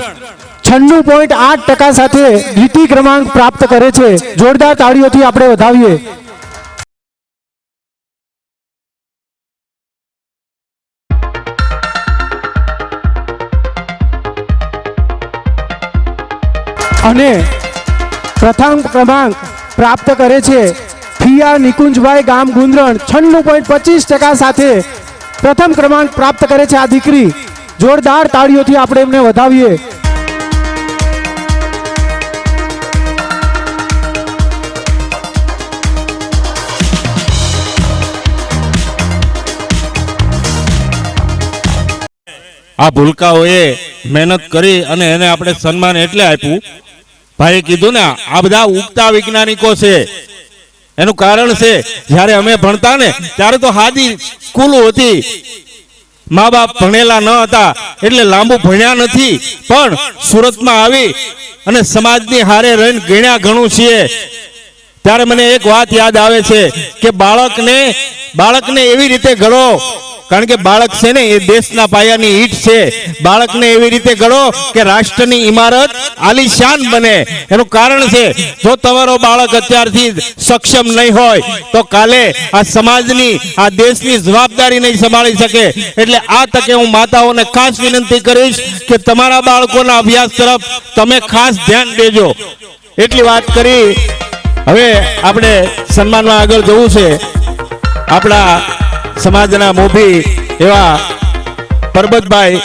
96.8% સાથે દ્વિતીય ક્રમાંક પ્રાપ્ત કરે છે. જોરદાર તાળીઓથી આપણે વધાવીએ. અને પ્રથમ ક્રમાંક પ્રાપ્ત કરે છે ફિયા નિકુંજભાઈ, ગામ ગુંદરણ, 96.25% સાથે પ્રથમ ક્રમાંક પ્રાપ્ત કરે છે આ દીકરી. જોરદાર તાળીઓથી આપણે એમને વધાવીએ. આ ભૂલકાઓએ મહેનત કરી અને એને આપણે સન્માન એટલે આપ્યું. ભાઈએ કીધું ને, આ બધા ઉગતા વૈજ્ઞાનિકો છે. એનું કારણ છે, જ્યારે અમે ભણતા ને ત્યારે તો હાદી સ્કૂલો હતી, મા બાપ ભણેલા ન હતા એટલે લાંબુ ભણ્યા નથી, પણ સુરતમાં આવી અને સમાજની હારે રહીને ગણ્યા ઘણું છીએ. ત્યારે મને એક વાત યાદ આવે છે કે બાળકને એવી રીતે ઘડો, કારણ કે બાળક છે ને એ દેશના પાયાની ઈંટ છે. બાળકને એવી રીતે ઘડો કે રાષ્ટ્રની ઇમારત આલીશાન બને. એનું કારણ છે, જો તમારો બાળક અત્યારથી સક્ષમ નહીં હોય તો કાલે આ સમાજની, આ દેશની જવાબદારી નહીં સંભાળી શકે. એટલે આ તકે હું માતાઓને ખાસ વિનંતી કરીશ કે તમારા બાળકોના અભ્યાસ તરફ તમે ખાસ ધ્યાન દેજો. એટલી વાત કરી હવે આપણે સન્માનમાં આગળ જવું છે. આપણા સમાજના મોભી એવા પરબતભાઈ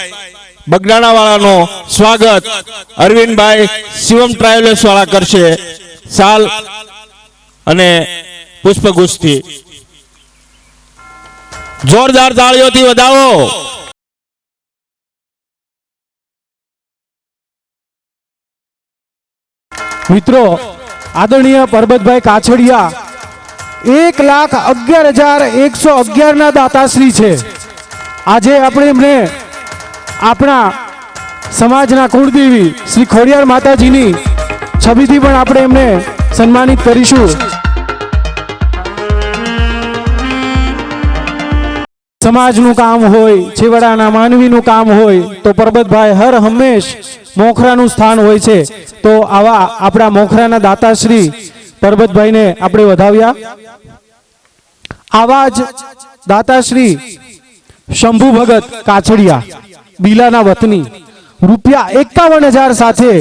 બગદાણા વાળાનો સ્વાગત અરવિંદભાઈ શિવમ ટ્રાવેલર્સ વાળા કરશે શાલ અને પુષ્પગુચ્છથી. જોરદાર તાળીઓથી વધાવો. મિત્રો, આદરણીય પરબતભાઈ કાછડિયા 1,11,111 ના દાતાશ્રી છે. આજે આપણે એમને આપણા સમાજના કુળદેવી શ્રી ખોડિયાર માતાજીની છબીથી પણ આપણે એમને સન્માનિત કરીશું. સમાજનું કામ હોય, છેવાડાના માનવીનું કામ હોય તો પરબતભાઈ હર હંમેશ મોખરાનું સ્થાન હોય છે. તો આવા આપણા મોખરાના દાતાશ્રી પરબતભાઈને આપણે વધાવ્યા. આવા જ દાતાશ્રી શંભુ ભગત કાછડિયા, બીલાના વતની, ₹51,000 સાથે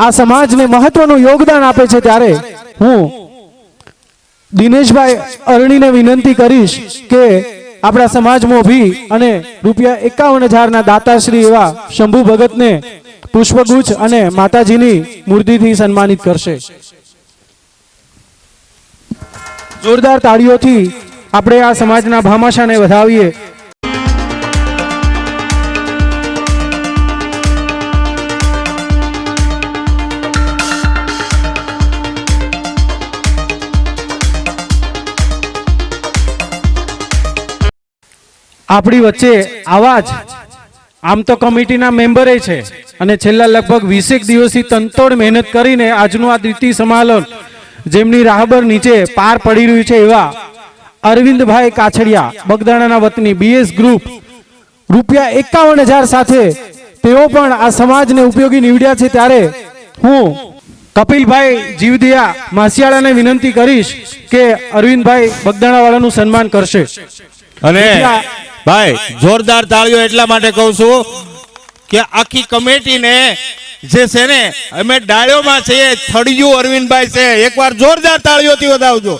આ સમાજને મહત્વનું યોગદાન આપે છે. ત્યારે હું દિનેશભાઈ અરણીને વિનંતી કરીશ કે આપણા સમાજ મોભી અને ₹51,000 ના દાતાશ્રી એવા શંભુ ભગતને પુષ્પગુચ્છ અને માતાજીની મૂર્તિથી સન્માનિત કરશે. જોરદાર તાળીઓથી આપણે આ સમાજના ભામાશાને વધાવીએ. આપણી વચ્ચે આવા જ આમ તો કમિટીના મેમ્બરે છે અને છેલ્લા લગભગ 20 દિવસથી તનતોડ મહેનત કરીને આજનું આ દ્વિતીય સમાલન જેમની રાહબર નીચે પાર પડી રહ્યું છે એવા અરવિંદભાઈ કાછડિયા બગદાણાના વતની બીએસ ગ્રુપ રૂપિયા 51,000 સાથે તેઓ પણ આ સમાજને ઉપયોગી નીવડ્યા છે ત્યારે હું કપિલભાઈ જીવદિયા માસિયાળાને વિનંતી કરીશ કે અરવિંદભાઈ બગદાણાવાળાનું સન્માન કરશે. અને ભાઈ જોરદાર તાળીઓ એટલા માટે કહું છું કે આખી કમિટીને જે છે ને અમે ડાળીઓમાં છે થડિયું અરવિંદભાઈ છે, એકવાર જોરદાર તાળીઓથી વધાવજો.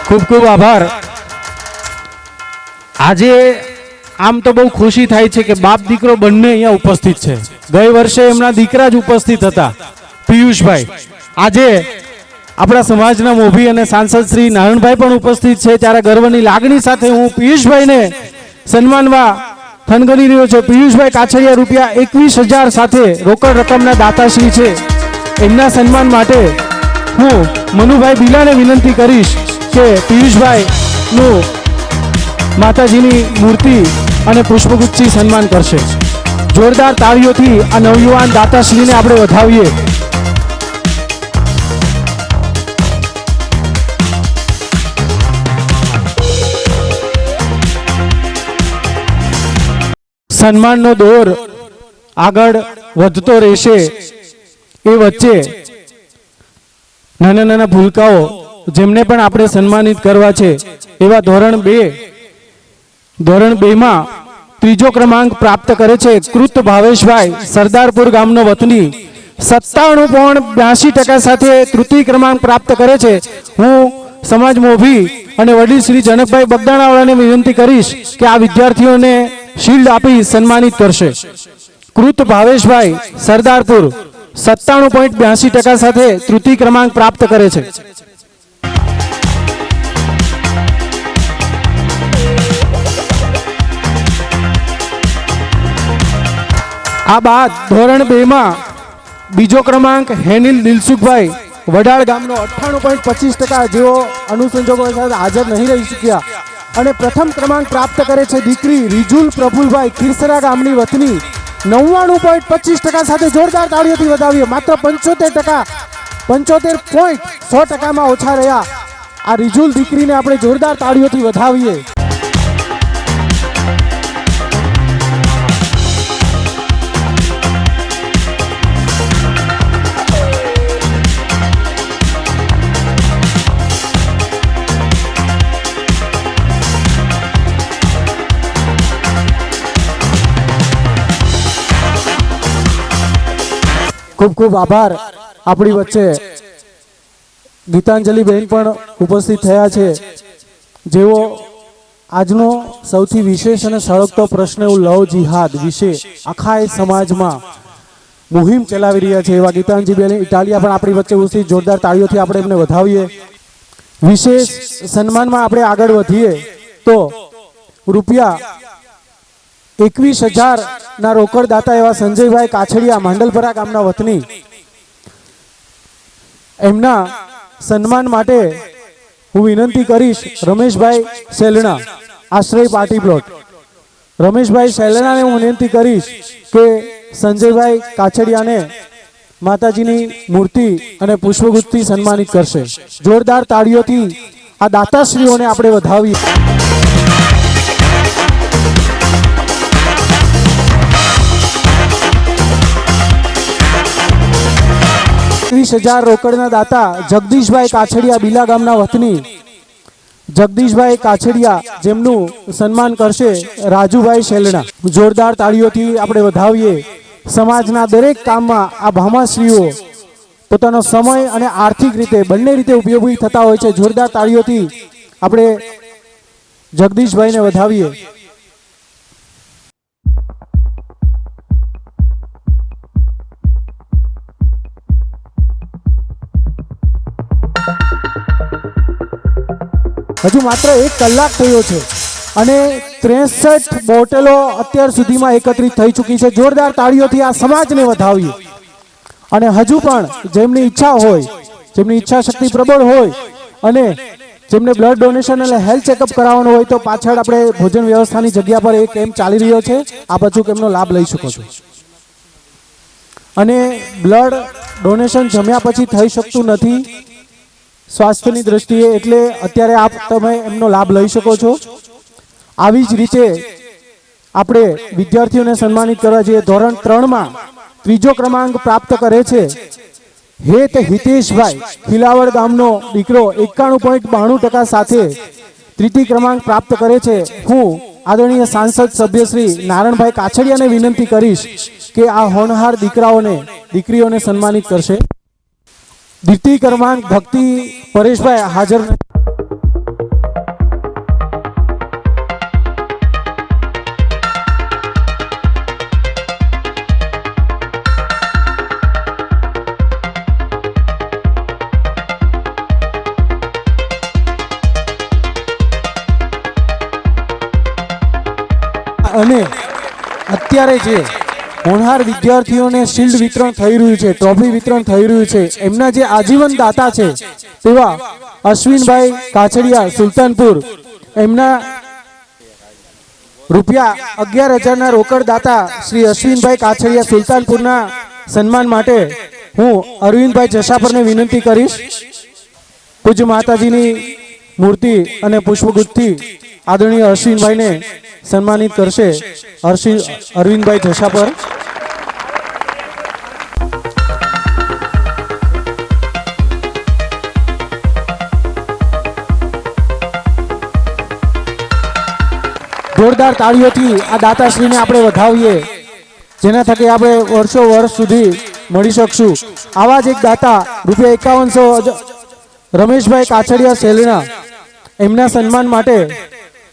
ખૂબ ખૂબ આભાર. આજે આમ તો બહુ ખુશી થાય છે કે બાપ દીકરો બંને અહીંયા ઉપસ્થિત છે. ગઈ વર્ષે એમના દીકરા જ ઉપસ્થિત હતા પિયુષભાઈ. આજે આપણા સમાજના મોભી અને સાંસદ શ્રી નારાયણભાઈ પણ ઉપસ્થિત છે ત્યારે ગર્વની લાગણી સાથે હું પિયુષભાઈને સન્માનવા થનગની રહ્યો છે. પિયુષભાઈ કાછડિયા રૂપિયા 21,000 સાથે રોકડ રકમના દાતાશ્રી છે. એમના સન્માન માટે હું મનુભાઈ બિલાને વિનંતી કરીશ કે પિયુષભાઈ નું માતાજીની મૂર્તિ અને પુષ્પગુચ્છથી સન્માન કરશે. જોરદાર તાળીઓથી આ નવયુવાન દાતાશ્રીને આપણે વધાવીએ. સન્માનનો દોર આગળ વધતો રહેશે એ વચ્ચે નાના નાના ભૂલકાઓ જેમને પણ આપણે સન્માનિત કરવા છે એવા ધોરણ 2 માં ત્રીજો ક્રમાંક પ્રાપ્ત કરે છે કૃત ભાવેશભાઈ સરદારપુર ગામનો વતની 97.82% સાથે તૃતીય ક્રમાંક પ્રાપ્ત કરે છે. હું સમાજ મોભી અને વડીલ શ્રી જનકભાઈ બગદાણાવાળાને વિનંતી કરીશ કે આ વિદ્યાર્થીઓને શિલ્ડ આપી સન્માનિત કરશે. કૃત ભાવેશભાઈ સરદારપુર 97.82% સાથે તૃતીય ક્રમાંક પ્રાપ્ત કરે છે. આ બાદ ધોરણ 2 માં બીજો ક્રમાંક હેનિલ દિલસુખભાઈ વડાળ ગામનો 98.25%, જેઓ અનુસંજોગો સાથે હાજર નહીં રહી શક્યા અને પ્રથમ ક્રમાંક પ્રાપ્ત કરે છે દીકરી રિજુલ પ્રફુલભાઈ ખીરસરા ગામની વતની 99.25% સાથે જોરદાર તાળીઓથી વધાવીએ. માત્ર 75.100% ઓછા રહ્યા આ રિજુલ દીકરીને આપણે જોરદાર તાળીઓથી વધાવીએ. ખૂબ ખૂબ આભાર. આપણી વચ્ચે ગીતાંજલિ બહેન પણ ઉપસ્થિત થયા છે, જેઓ આજનો સૌથી વિશેષ અને સળગતો પ્રશ્ન એવું લવ જિહાદ વિશે આખા સમાજમાં મુહિમ ચલાવી રહ્યા છે એવા ગીતાંજલિ બહેન ઇટાલિયા પણ આપણી વચ્ચે ઉપસ્થિત. જોરદાર તાળીઓથી આપણે એમને વધાવીએ. વિશેષ સન્માનમાં આપણે આગળ વધીએ તો રૂપિયા 21,000 ના રોકડ દાતા એવા સંજયભાઈ કાછડિયા માંડલપરા ગામના વતની, એમના સન્માન માટે હું વિનંતી કરીશ રમેશભાઈ સેલણા આશ્રય પાર્ટી પ્લોટ. રમેશભાઈ સેલણાને હું વિનંતી કરીશ કે સંજયભાઈ કાછડિયાને માતાજીની મૂર્તિ અને પુષ્પગુચ્છથી સન્માનિત કરશે. જોરદાર તાળીઓથી આ દાતાશ્રીઓને આપણે વધાવીએ. 30,000 રોકડના દાતા જગદીશભાઈ કાછડિયા બીલા ગામના વતની જગદીશભાઈ કાછડિયા, જેમનું સન્માન કરશે રાજુભાઈ શેલણા. જોરદાર તાળીઓથી આપણે વધાવીએ. સમાજના દરેક કામમાં આ ભામાશ્રીઓ પોતાનો સમય અને આર્થિક રીતે બંને રીતે ઉપયોગી થતા હોય છે. જોરદાર તાળીઓથી આપણે જગદીશભાઈને વધાવીએ. હજુ માત્ર 1 કલાક થયો છે અને 63 બોટલો અત્યાર સુધીમાં એકત્રિત થઈ ચૂકી છે. જોરદાર તાળીઓથી આ સમાજને વધાવીએ. અને હજુ પણ જેમની ઈચ્છા હોય, જેમની ઈચ્છા શક્તિ પ્રબળ હોય અને જેમને બ્લડ ડોનેશન અને હેલ્થ ચેકઅપ કરાવવાનું હોય તો પાછળ આપણે ભોજન વ્યવસ્થાની જગ્યા પર એક કેમ્પ ચાલી રહ્યો છે, આપ અચૂક એમનો લાભ લઈ શકો છો. અને બ્લડ ડોનેશન જમ્યા પછી થઈ શકતું નથી સ્વાસ્થ્યની દ્રષ્ટિએ, એટલે અત્યારે તમે એમનો લાભ લઈ શકો છો. આવી જ રીતે આપણે વિદ્યાર્થીઓને સન્માનિત કરવા જોઈએ. ધોરણ 3માં ત્રીજો ક્રમાંક પ્રાપ્ત કરે છે હેત હિતેશભાઈ, ખિલાવડ ગામનો દીકરો, 91.92% સાથે તૃતીય ક્રમાંક પ્રાપ્ત કરે છે. હું આદરણીય સાંસદ સભ્ય શ્રી નારણભાઈ કાછડિયાને વિનંતી કરીશ કે આ હોનહાર દીકરીઓને સન્માનિત કરશે. દ્વિતીય ક્રમાંક ભક્તિ પરેશભાઈ હાજર અને અત્યારે જે હોનહાર વિદ્યાર્થીઓને શિલ્ડ વિતરણ થઈ રહ્યું છે, ટ્રોફી વિતરણ થઈ રહ્યું છે, એમના જે આજીવન દાતા છે તેવા અશ્વિનભાઈ કાછડિયા સુલતાનપુર, એમના રૂપિયા 11,000ના રોકડ દાતા શ્રી અશ્વિનભાઈ કાછડિયા સુલતાનપુરના સન્માન માટે હું અરવિંદભાઈ જસાપરને વિનંતી કરીશ. પૂજ્ય માતાજીની મૂર્તિ અને પુષ્પગુચ્છથી આદરણીય અશ્વિનભાઈને સન્માનિત કરશે અરવિંદભાઈ જસાપર. જોરદાર તાળીઓથી આ દાતાશ્રીને આપણે વધાવીએ, જેના થકી આપણે વર્ષો વર્ષ સુધી મળી શકશું. આવા જ એક દાતા રૂપિયા 5100 રમેશભાઈ કાછડિયા સેલણા, એમના સન્માન માટે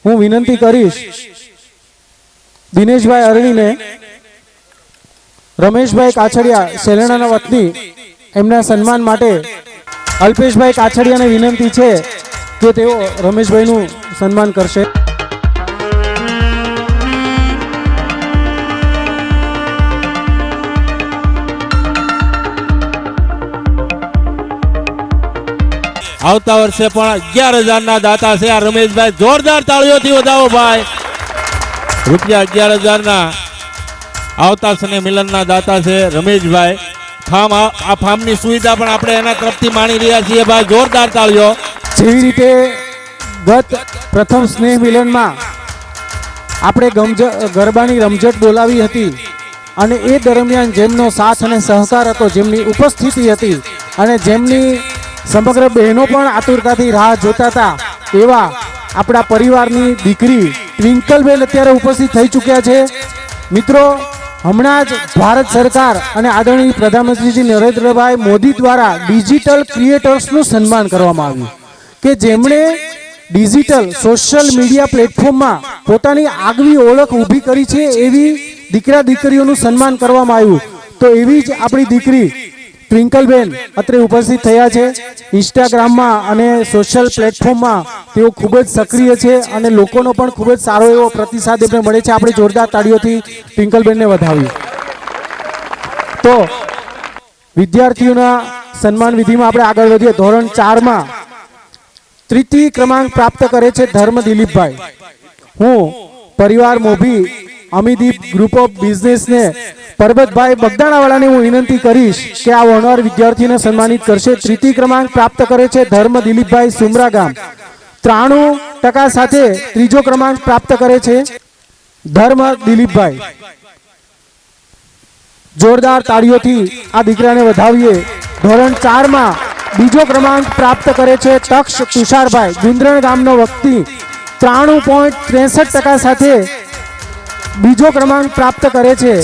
હું વિનંતી કરીશ દિનેશભાઈ અરણીને. રમેશભાઈ કાછડિયા સેલણાના વતની, એમના સન્માન માટે અલ્પેશભાઈ કાછડિયાને વિનંતી છે કે તેઓ રમેશભાઈનું સન્માન કરશે. આવતા વર્ષે પણ 11,000ના દાતા છે આ રમેશભાઈ. જોરદાર તાળીઓથી વધાવો ભાઈ. રૂપિયા 11,000ના આવતા સ્નેહ મિલનના દાતા છે રમેશભાઈ. આ ફાર્મની સુવિધા પણ આપણે એના તરફથી માણી રહ્યા છીએ ભાઈ. જોરદાર તાળીઓ. જેવી રીતે ગત પ્રથમ સ્નેહ મિલનમાં આપણે ગરબાની રમઝટ બોલાવી હતી અને એ દરમિયાન જેમનો સાથ અને સહકાર હતો, જેમની ઉપસ્થિતિ હતી અને જેમની સમગ્ર બહેનો પણ આતુરતાથી રાહ જોતા હતા, એવા આપણા પરિવારની દીકરી ટ્વિંકલબેન અત્યારે ઉપસ્થિત થઈ ચૂક્યા છે. મિત્રો, હમણાં જ ભારત સરકાર અને આદરણીય પ્રધાનમંત્રી શ્રી નરેન્દ્રભાઈ મોદી દ્વારા ડિજિટલ ક્રિએટર્સનું સન્માન કરવામાં આવ્યું કે જેમણે ડિજિટલ સોશિયલ મીડિયા પ્લેટફોર્મમાં પોતાની આગવી ઓળખ ઊભી કરી છે. એવી દીકરા દીકરીઓનું સન્માન કરવામાં આવ્યું. તો એવી જ આપણી દીકરી ટ્વિંકલબેન અત્રે ઉપસ્થિત થયા છે. ઇન્સ્ટાગ્રામમાં અને સોશિયલ પ્લેટફોર્મમાં તેઓ ખૂબ જ સક્રિય છે અને લોકોનો પણ ખૂબ જ સારો એવો પ્રતિસાદ એમને મળે છે. આપણે જોરદાર તાળીઓથી ટ્વિંકલબેનને વધાવીએ. તો વિદ્યાર્થીઓના સન્માન વિધિમાં આપણે આગળ વધીએ. ધોરણ 4માં તૃતીય ક્રમાંક પ્રાપ્ત કરે છે ધર્મ દિલીપભાઈ. હું પરિવાર મોભી અમિદીપ ગ્રુપ ઓફ બિઝનેસને પરબતભાઈ બગદાણાવાળાને હું વિનંતી કરીશ કે આ હોનહાર વિદ્યાર્થીને સન્માનિત કરશે. તૃતીય ક્રમાંક પ્રાપ્ત કરે છે ધર્મ દિલીપભાઈ સુમરા ગામ, 93% સાથે ત્રીજો ક્રમાંક પ્રાપ્ત કરે છે ધર્મ દિલીપભાઈ. જોરદાર તાળીઓથી આ દીકરાને વધાવીએ. ધોરણ 4માં બીજો ક્રમાંક પ્રાપ્ત કરે છે તક્ષ તુષારભાઈ, ગુંદરણ ગામનો વ્યક્તિ, 93.63% સાથે બીજો ક્રમાંક પ્રાપ્ત કરે છે.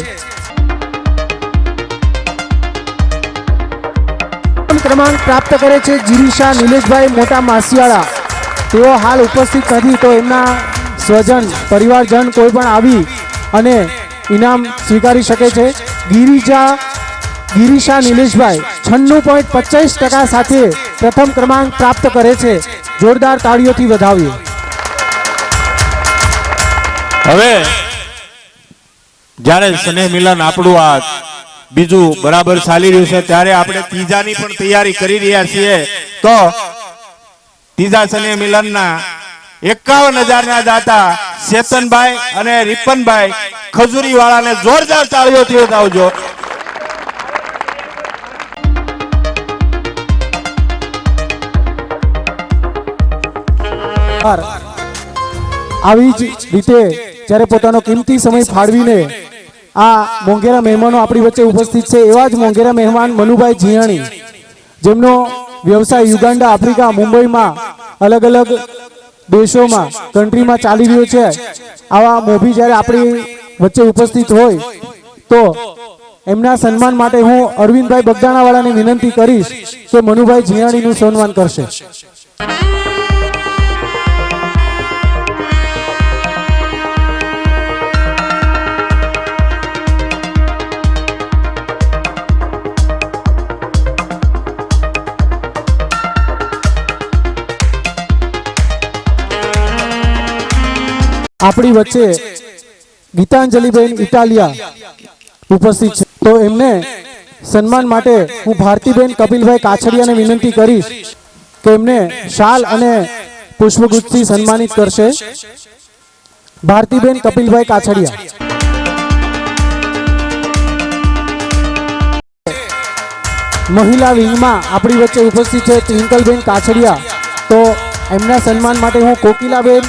ક્રમાંક પ્રાપ્ત કરે છે જીરીશા નિલેશભાઈ મોટા માસિયાળા. તેઓ હાલ ઉપસ્થિત નથી, તો એમના સ્વજન પરિવારજન કોઈ પણ આવી અને ઇનામ સ્વીકારી શકે છે. ગિરીશા નિલેશભાઈ 96.25% સાથે પ્રથમ ક્રમાંક પ્રાપ્ત કરે છે. જોરદાર તાળીઓથી વધાવીએ. હવે જ્યારે સ્નેહ મિલન આપણું આ બીજું બરાબર ચાલી રહ્યું છે, ત્યારે આપણે ત્રીજાની પણ તૈયારી કરી રહ્યા છીએ. તો ત્રીજા શનિ મિલનના 51,000ના દાતા ચેતનભાઈ અને રિપનભાઈ ખજૂરીવાળાને જોરદાર તાળીઓથી વધાવજો. આવી જ રીતે જ્યારે પોતાનો કિંમતી સમય ફાળવીને આ મોંઘેરા મહેમાનો આપણી વચ્ચે ઉપસ્થિત છે, એવા જ મોંઘેરા મહેમાન મનુભાઈ જીયાણી, જેમનો વ્યવસાય યુગાન્ડા, આફ્રિકા, મુંબઈમાં અલગ અલગ દેશોમાં કન્ટ્રીમાં ચાલી રહ્યો છે. આવા મોભી જ્યારે આપણી વચ્ચે ઉપસ્થિત હોય તો એમના સન્માન માટે હું અરવિંદભાઈ બગદાણાવાળાને વિનંતી કરીશ કે મનુભાઈ જીયાણીનું સન્માન કરશે. આપણી વચ્ચે ગીતાંજલિબેન ઇટાલિયા ઉપસ્થિત છે, તો એમને સન્માન માટે હું ભારતીબેન કપિલભાઈ કાછડિયાને વિનંતી કરીશ કે એમને શાલ અને પુષ્પગુચ્છથી સન્માનિત કરશે. ભારતીબેન કપિલભાઈ કાછડિયા. મહિલા વિંગમાં આપણી વચ્ચે ઉપસ્થિત છે ટ્વિંકલબેન કાછડિયા, તો એમના સન્માન માટે હું કોકિલાબેન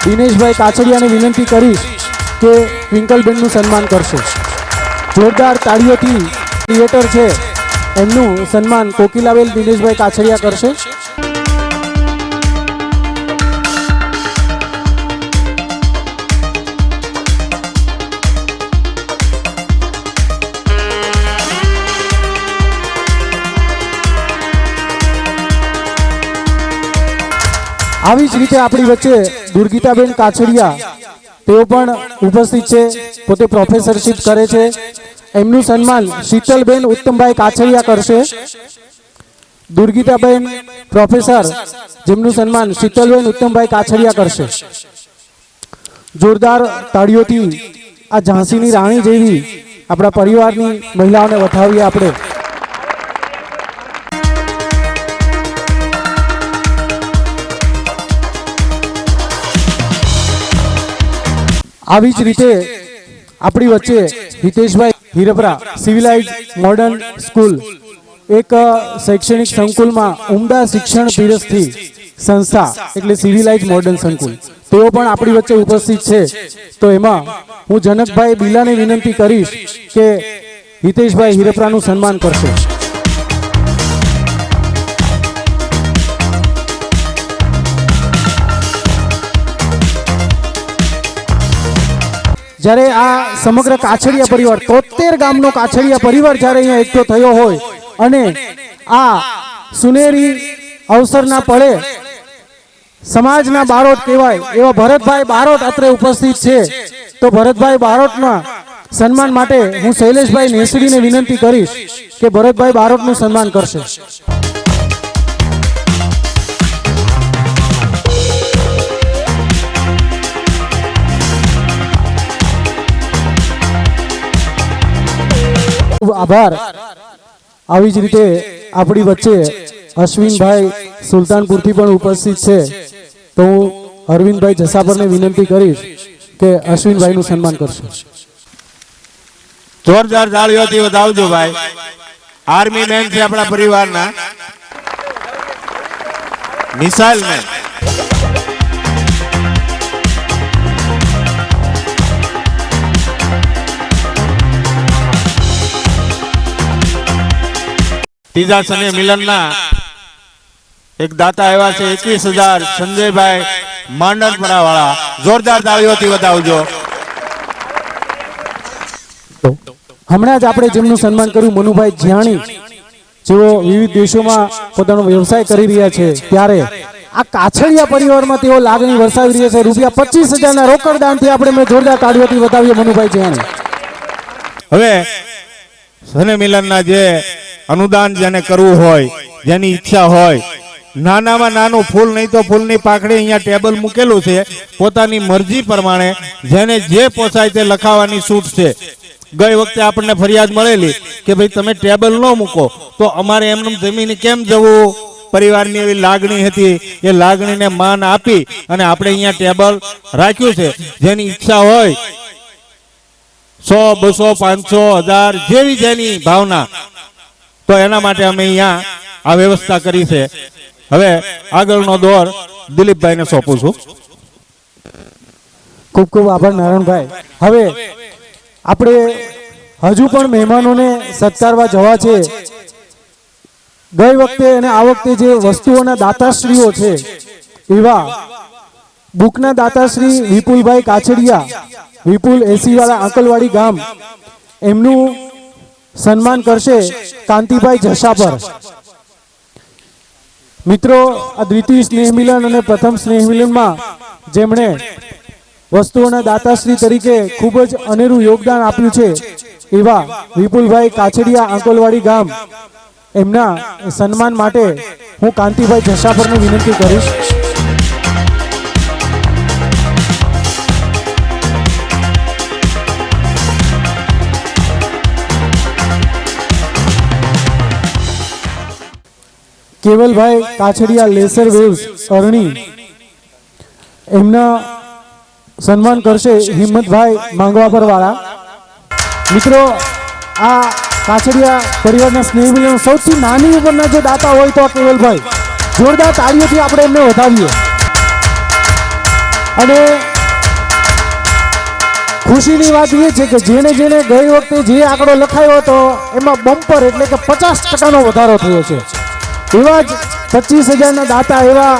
દિનેશભાઈ કાછડિયાને વિનંતી કરીશ કે ટ્વિંકલબેનનું સન્માન કરશે. જોરદાર તાળીઓથી ક્રિએટર છે એમનું સન્માન કોકિલાબેન દિનેશભાઈ કાછડિયા કરશે. આવી જ રીતે આપણી વચ્ચે દુર્ગીતાબેન કાછડિયા, તેઓ પણ ઉપસ્થિત છે, પોતે પ્રોફેસરશિપ કરે છે. એમનું સન્માન શીતલબેન ઉત્તમભાઈ કાછડિયા કરશે. દુર્ગીતાબેન પ્રોફેસર, જેમનું સન્માન શીતલબેન ઉત્તમભાઈ કાછડિયા કરશે. જોરદાર તાળીઓથી આ ઝાંસીની રાણી જેવી આપણા પરિવારની મહિલાઓને વધાવીએ આપણે. આવી જ રીતે આપણી વચ્ચે Hiteshbhai Hirpara, civilise modern school, એક શૈક્ષણિક સંકુલમાં ઉમદા શિક્ષણ પીરસતી સંસ્થા એટલે સિવિલાઇઝ મોડર્ન સંકુલ, તેઓ પણ આપણી વચ્ચે ઉપસ્થિત છે. તો એમાં હું જનકભાઈ બિલાને વિનંતી કરીશ કે હિતેશભાઈ હિરપરાનું સન્માન કરશે. જ્યારે આ સમગ્ર કાછડિયા પરિવાર 73 ગામનો કાછડિયા પરિવાર જ્યારે અહીંયા એકઠો થયો હોય અને આ સુનેરી અવસરના પળે સમાજના બારોટ કહેવાય એવા ભરતભાઈ બારોટ અત્રે ઉપસ્થિત છે, તો ભરતભાઈ બારોટના સન્માન માટે હું શૈલેષભાઈ નેસડીને વિનંતી કરીશ કે ભરતભાઈ બારોટનું સન્માન કરશે. આભાર. આવી જ રીતે આપણી વચ્ચે અશ્વિનભાઈ સુલતાનપુરથી પણ ઉપસ્થિત છે, તો હું અરવિંદભાઈ જસાપરને વિનંતી કરીશ કે અશ્વિનભાઈનું સન્માન કરશે. જોરદાર તાળીઓથી વધાવજો ભાઈ. આર્મી મેન છે આપણા પરિવારના, મિસાઇલ મેન. ત્રીજા શનિ મિલનના એક દાતા આવ્યા છે 21,000, સંજયભાઈ માંડલપરા વાળા, જોરદાર તાળીઓથી વધાવજો. હમણાં જ આપણે જેમનું સન્માન કર્યું મનુભાઈ જીયાણી, જેઓ વિવિધ દેશોમાં પોતાનો વ્યવસાય કરી રહ્યા છે, ત્યારે આ કાછડિયા પરિવારમાં તેઓ લાગણી વરસાવી રહ્યા છે. રૂપિયા 25,000ના રોકડ દાનથી આપણે જોરદાર તાળીઓથી વધાવીએ મનુભાઈ જીયાણી. હવે શનિ મિલનના જે અનુદાન જેને કરવું હોય, જેની ઈચ્છા હોય, નાનામાં નાનું ફૂલ નહીં તો ફૂલની પાકડી અહીંયા ટેબલ મૂકેલું છે, પોતાની મરજી પ્રમાણે જેને જે પોસાય તે લખાવવાની છૂટ છે. ગઈ વખતે આપણને ફરિયાદ મળેલી કે ભાઈ તમે ટેબલ ન મૂકો તો અમારે એમને જમીને કેમ જવું, પરિવારની એવી લાગણી હતી, એ લાગણીને માન આપી અને આપણે અહીંયા ટેબલ રાખ્યું છે. જેની ઈચ્છા હોય 100, 200, 500, 1000 જેવી જેની ભાવના, તો એના માટે અમે અહીંયા આ વ્યવસ્થા કરી છે. હવે આગળનો દોર દિલીપભાઈને સોંપું છું. ખૂબ ખૂબ આભાર નારાયણભાઈ. હવે આપણે હજુ પણ મહેમાનોને સત્કારવા જવા છે. ગઈ વખતે અને આ વખતે જે વસ્તુઓના દાતાશ્રીઓ છે એવા બુકના દાતાશ્રી વિપુલભાઈ કાછડિયા, વિપુલ એસીવાળા આંકલવાડી ગામ, એમનું સન્માન કરશે કાંતિભાઈ જશાપર. મિત્રો, આ દ્વિતીય સ્નેહ મિલન અને પ્રથમ સ્નેહ મિલનમાં જેમણે વસ્તુઓના દાતાશ્રી તરીકે ખૂબ જ અનેરું યોગદાન આપ્યું છે એવા વિપુલભાઈ કાછડિયા આંકોલવાડી ગામ, એમના સન્માન માટે હું કાંતિભાઈ જશાપરને વિનંતી કરીશ. કેવલભાઈ કાછડિયા લેસર વેવ્સ અરણી, એમના સન્માન કરશે હિંમતભાઈ માંગવાપર વાળા. મિત્રો, આ કાછડિયા પરિવારના સ્નેહ મિલન સૌથી નાની ઉંમરના જે દાતા હોય તો કેવલભાઈ, જોરદાર તાળીઓથી આપણે એમને વધાવીએ. અને ખુશીની વાત એ છે કે જેને જેને ગઈ વખતે જે આંકડો લખાયો હતો એમાં બમ્પર એટલે કે 50% વધારો થયો છે. એવા જ 25,000ના દાતા એવા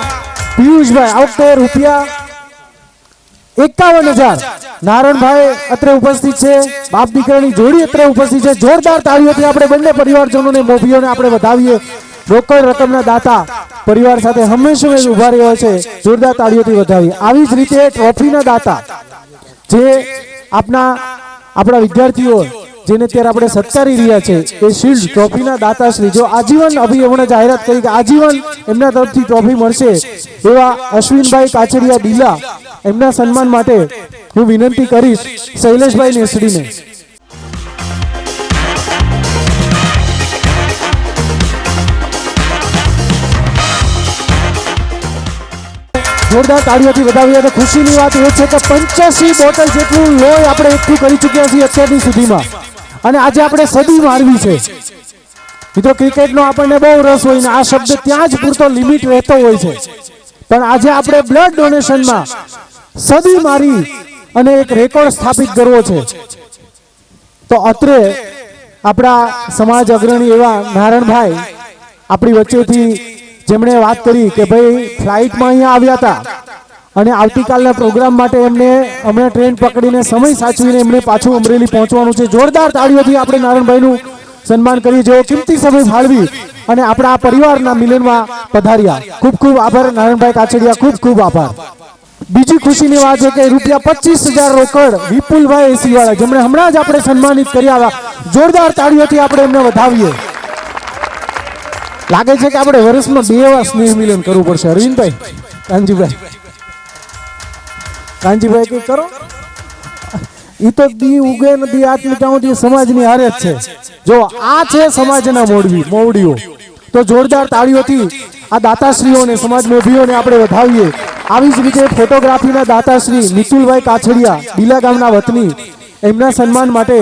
પિયુષભાઈ, આ વખતે રૂપિયા 51,000 નારાયણભાઈ અત્રે ઉપસ્થિત છે. બાપ દીકરાની જોડી અત્રે ઉપસ્થિત છે. જોરદાર તાળીઓથી આપણે બંને પરિવારજનોને, મોભીઓને આપણે વધાવીએ. રોકડ રકમના દાતા પરિવાર સાથે હંમેશા ઉભા રહ્યા છે. જોરદાર તાળીઓથી વધાવીએ. આવી જ રીતે ટ્રોફીના દાતા જે આપણા વિદ્યાર્થીઓ જેને અત્યારે આપણે સત્કારી રહ્યા છે, એ શિલ્ડ ટ્રોફીના દાતાશ્રી, જો આજીવન અભિયમણે જાહેરાત કરી કે આજીવન એમના તરફથી ટ્રોફી મળશે એવા અશ્વિનભાઈ કાછડિયા ડીલા, એમના સન્માન માટે હું વિનંતી કરીશ શૈલેષભાઈ નેસડીને. જોરદાર તાળીઓથી વધાવીએ. અને ખુશીની વાત એ છે કે 85 બોટલ જેટલું લોહી આપણે એકઠું કરી ચૂક્યા છીએ અત્યારની સુધીમાં. અને આજે આપણે સદી મારવી છે. મિત્રો, ક્રિકેટનો આપણને બહુ રસ હોય ને આ શબ્દ ત્યાં જ પૂરતો લિમિટ રહેતો હોય છે, પણ આજે આપણે બ્લડ ડોનેશનમાં સદી મારી અને એક રેકોર્ડ સ્થાપિત કરવો છે. તો અત્રે આપણા સમાજ અગ્રણી એવા નારાયણભાઈ આપણી વચ્ચેથી, જેમણે વાત કરી કે ભાઈ ફ્લાઇટમાં અહીંયા આવ્યા હતા અને આવતીકાલના પ્રોગ્રામ માટે એમને હમણાં ટ્રેન પકડીને સમય સાચવીને એમને પાછું અમરેલી પહોંચવાનું છે. જોરદાર તાળીઓથી આપણે નારાયણભાઈનું સન્માન કરીએ, જેઓ કિંમતી સમય ફાળવી અને આપણા આ પરિવારના મિલનમાં પધાર્યા. ખૂબ ખૂબ આભાર નારાયણભાઈ કાછડિયા, ખૂબ ખૂબ આભાર. બીજી ખુશીની વાત છે કે રૂપિયા 25,000 રોકડ વિપુલભાઈ એસીવાળા, જેમણે હમણાં જ આપણે સન્માનિત કર્યા. જોરદાર તાળીઓથી આપણે એમને વધાવીએ. લાગે છે કે આપણે વર્ષમાં 2 વાર સ્નેહ મિલન કરવું પડશે. અરવિંદભાઈ, કાનજીભાઈ કંઈક કરો. એ તો દી ઉગે ને દી આત્મિકાઓથી સમાજની હારે જ છે. જો આ છે સમાજના મોવડીઓ, તો જોરદાર તાળીઓથી આ દાતાશ્રીઓને, સમાજ મોભીઓને આપણે વધાવીએ. આવી જ રીતે ફોટોગ્રાફીના દાતાશ્રી નિતુલભાઈ કાછડિયા, બીલા ગામના વતની, એમના સન્માન માટે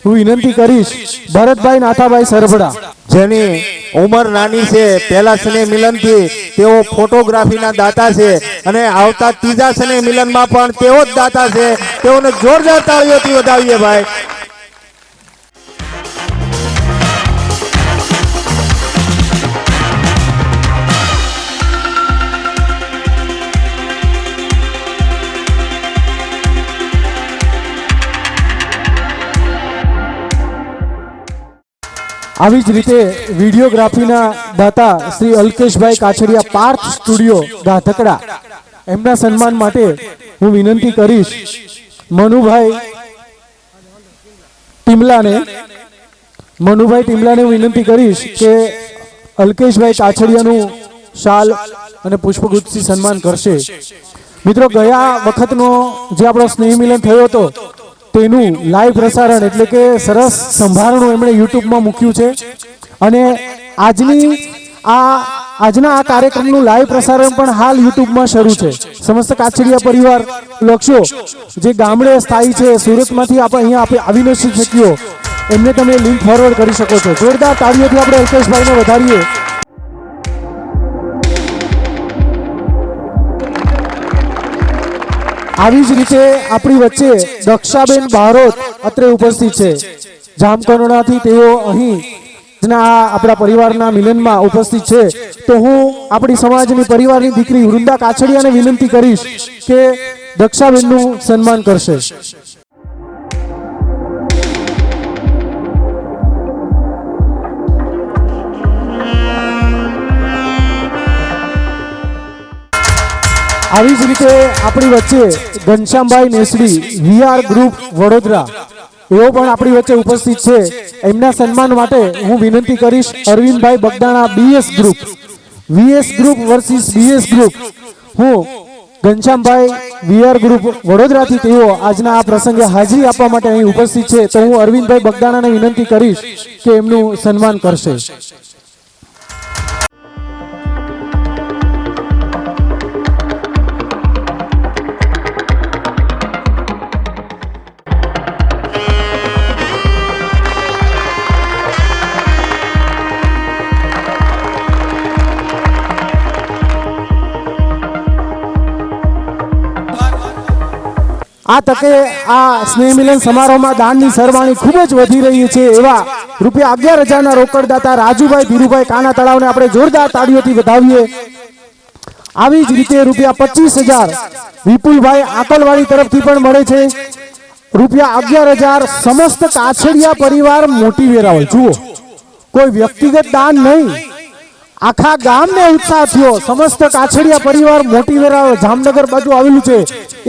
હું વિનંતી કરીશ ભરતભાઈ નાથાભાઈ સરભડા, જેની ઉંમર નાની છે. પહેલા સ્નેહ મિલનથી તેઓ ફોટોગ્રાફીના દાતા છે અને આવતા ત્રીજા સ્નેહ મિલનમાં પણ તેઓ જ દાતા છે. તેઓને જોરદાર તાળીઓથી વધાવીએ ભાઈ. આવી જ રીતે વિડીયોગ્રાફીના દાતા શ્રી અલ્કેશભાઈ કાછડિયા, પાર્થ સ્ટુડિયો ગાધકડા, એમના સન્માન માટે હું વિનંતી કરીશ મનુભાઈ ટીમલાને હું વિનંતી કરીશ કે અલ્કેશભાઈ કાછડિયાનું શાલ અને પુષ્પગુચ્છથી સન્માન કરશે. મિત્રો, ગયા વખતનો જે આપણો સ્નેહ મિલન થયો હતો તેનું લાઈવ પ્રસારણ એટલે કે સરસ સંભારણું એમણે યુટ્યુબમાં મૂક્યું છે. અને આજની આ આજના આ કાર્યક્રમનું લાઈવ પ્રસારણ પણ હાલ યુટ્યુબમાં શરૂ છે. સમસ્ત કાછડિયા પરિવાર લક્ષો જે ગામડે સ્થાયી છે, સુરતમાંથી આપણે અહીંયા આવી નથી શક્યો, એમને તમે લિંક ફોરવર્ડ કરી શકો છો. જોરદાર તાળીઓથી આપણે અલ્પેશભાઈને વધારીએ. આવી જ રીતે આપણી વચ્ચે દક્ષાબેન બારોટ અત્રે ઉપસ્થિત છે. જામકંડોળાથી તેઓ અહીં આપણા પરિવારના મિલનમાં ઉપસ્થિત છે. તો હું આપણી સમાજની પરિવારની દીકરી વૃંદા કાછડિયાને વિનંતી કરીશ કે દક્ષાબેનનું સન્માન કરશે. આવી જ રીતે આપણી વચ્ચે ઘનશ્યામભાઈ નેસડી વીઆર ગ્રુપ વડોદરા એઓ પણ આપણી વચ્ચે ઉપસ્થિત છે. એમના સન્માન માટે હું વિનંતી કરીશ Arvindbhai Bagdana BS group, VS group versus BS group. હું ઘનશ્યામભાઈ વીઆર ગ્રુપ વડોદરાથી તેઓ આજના આ પ્રસંગે હાજરી આપવા માટે અહીં ઉપસ્થિત છે. તો હું અરવિંદભાઈ બગદાણાને વિનંતી કરીશ કે એમનું સન્માન કરશે. આ તકે આ સ્નેહ મિલન સમારોહમાં દાનની સરવાણી ખૂબ જ વધી રહી છે. એવા રૂપિયા 11,000ના રોકડ દાતા રાજુભાઈ ધીરુભાઈ કાના તળાવને આપણે જોરદાર તાળીઓથી વધાવીએ. આવી જ રીતે રૂપિયા 25,000 વિપુલભાઈ આકલવાડી તરફથી પણ મળે છે. રૂપિયા 11,000 સમસ્ત કાછડિયા પરિવાર મોટી વેરાવળ. જુઓ, કોઈ વ્યક્તિગત દાન નહીં, આખા ગામને ઉત્સાહ થયો. સમસ્ત કાછડિયા પરિવાર મોટી વેરાવળ જામનગર બાજુ આવેલું છે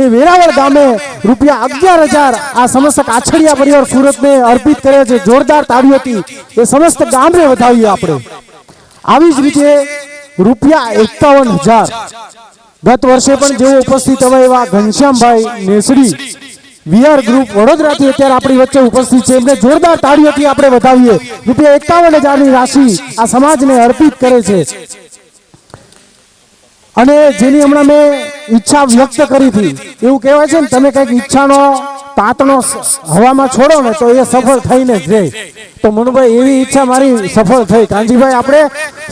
એ વેરાવળ ગામે રૂપિયા 11,000 આ સમસ્ત કાછડિયા પરિવાર સુરતને અર્પિત કરે છે. જોરદાર તાળીઓથી એ સમસ્ત ગામને વધાવીએ આપણે. આવી જ રીતે રૂપિયા 51,000 ગત વર્ષે પણ જેઓ ઉપસ્થિત હતા એવા ઘનશ્યામભાઈ નેસડી વીઆર ગ્રુપ વડોદરાથી અત્યારે આપણી વચ્ચે ઉપસ્થિત છે. એમને જોરદાર તાળીઓથી આપણે વધાવીએ. રૂપિયા 51,000ની રાશિ આ સમાજને અર્પિત કરે છે. અને જેની હમણાં મેં ઈચ્છા વ્યક્ત કરી હતી, એવું કહેવાય છે ને, તમે કંઈક ઈચ્છાનો તાતણો હવામાં છોડો ને તો એ સફળ થઈને જ રહે. તો મનુભાઈ એવી ઈચ્છા મારી સફળ થઈ. કાંજીભાઈ આપણે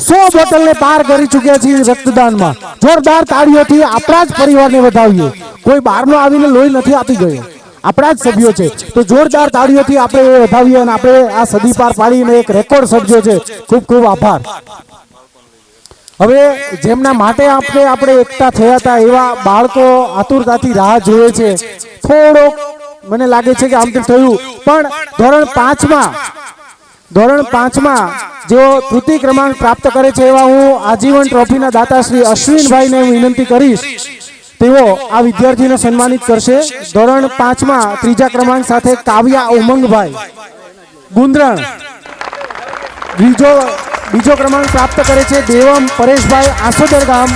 100 બોટલને પાર કરી ચૂક્યા છીએ રક્તદાનમાં. જોરદાર તાળીઓથી આપણા જ પરિવારને વધાવીએ. કોઈ બહારનો આવીને લોહી નથી આપી ગયો, આપણા જ સભ્યો છે. તો જોરદાર તાળીઓથી આપણે એ વધાવીએ અને આપણે આ સદી પાર પાડીને એક રેકોર્ડ સર્જ્યો છે. ખૂબ ખૂબ આભાર. હવે જેમના માટે આપણે એકતા થયા હતા એવા બાળકો આતુરતાથી રાહ જોવે છે. થોડોક મને લાગે છે કે આમ તો થયું, પણ ધોરણ 5માં જેઓ તૃતીય ક્રમાંક પ્રાપ્ત કરે છે એવા હું આજીવન ટ્રોફીના દાતા શ્રી અશ્વિનભાઈને વિનંતી કરીશ, તેઓ આ વિદ્યાર્થીને સન્માનિત કરશે. ધોરણ 5માં ત્રીજા ક્રમાંક સાથે કાવ્યા ઉમંગભાઈ ગુંદરણ. બીજો ક્રમાંક પ્રાપ્ત કરે છે દેવમ પરેશભાઈ આસોદર ગામ.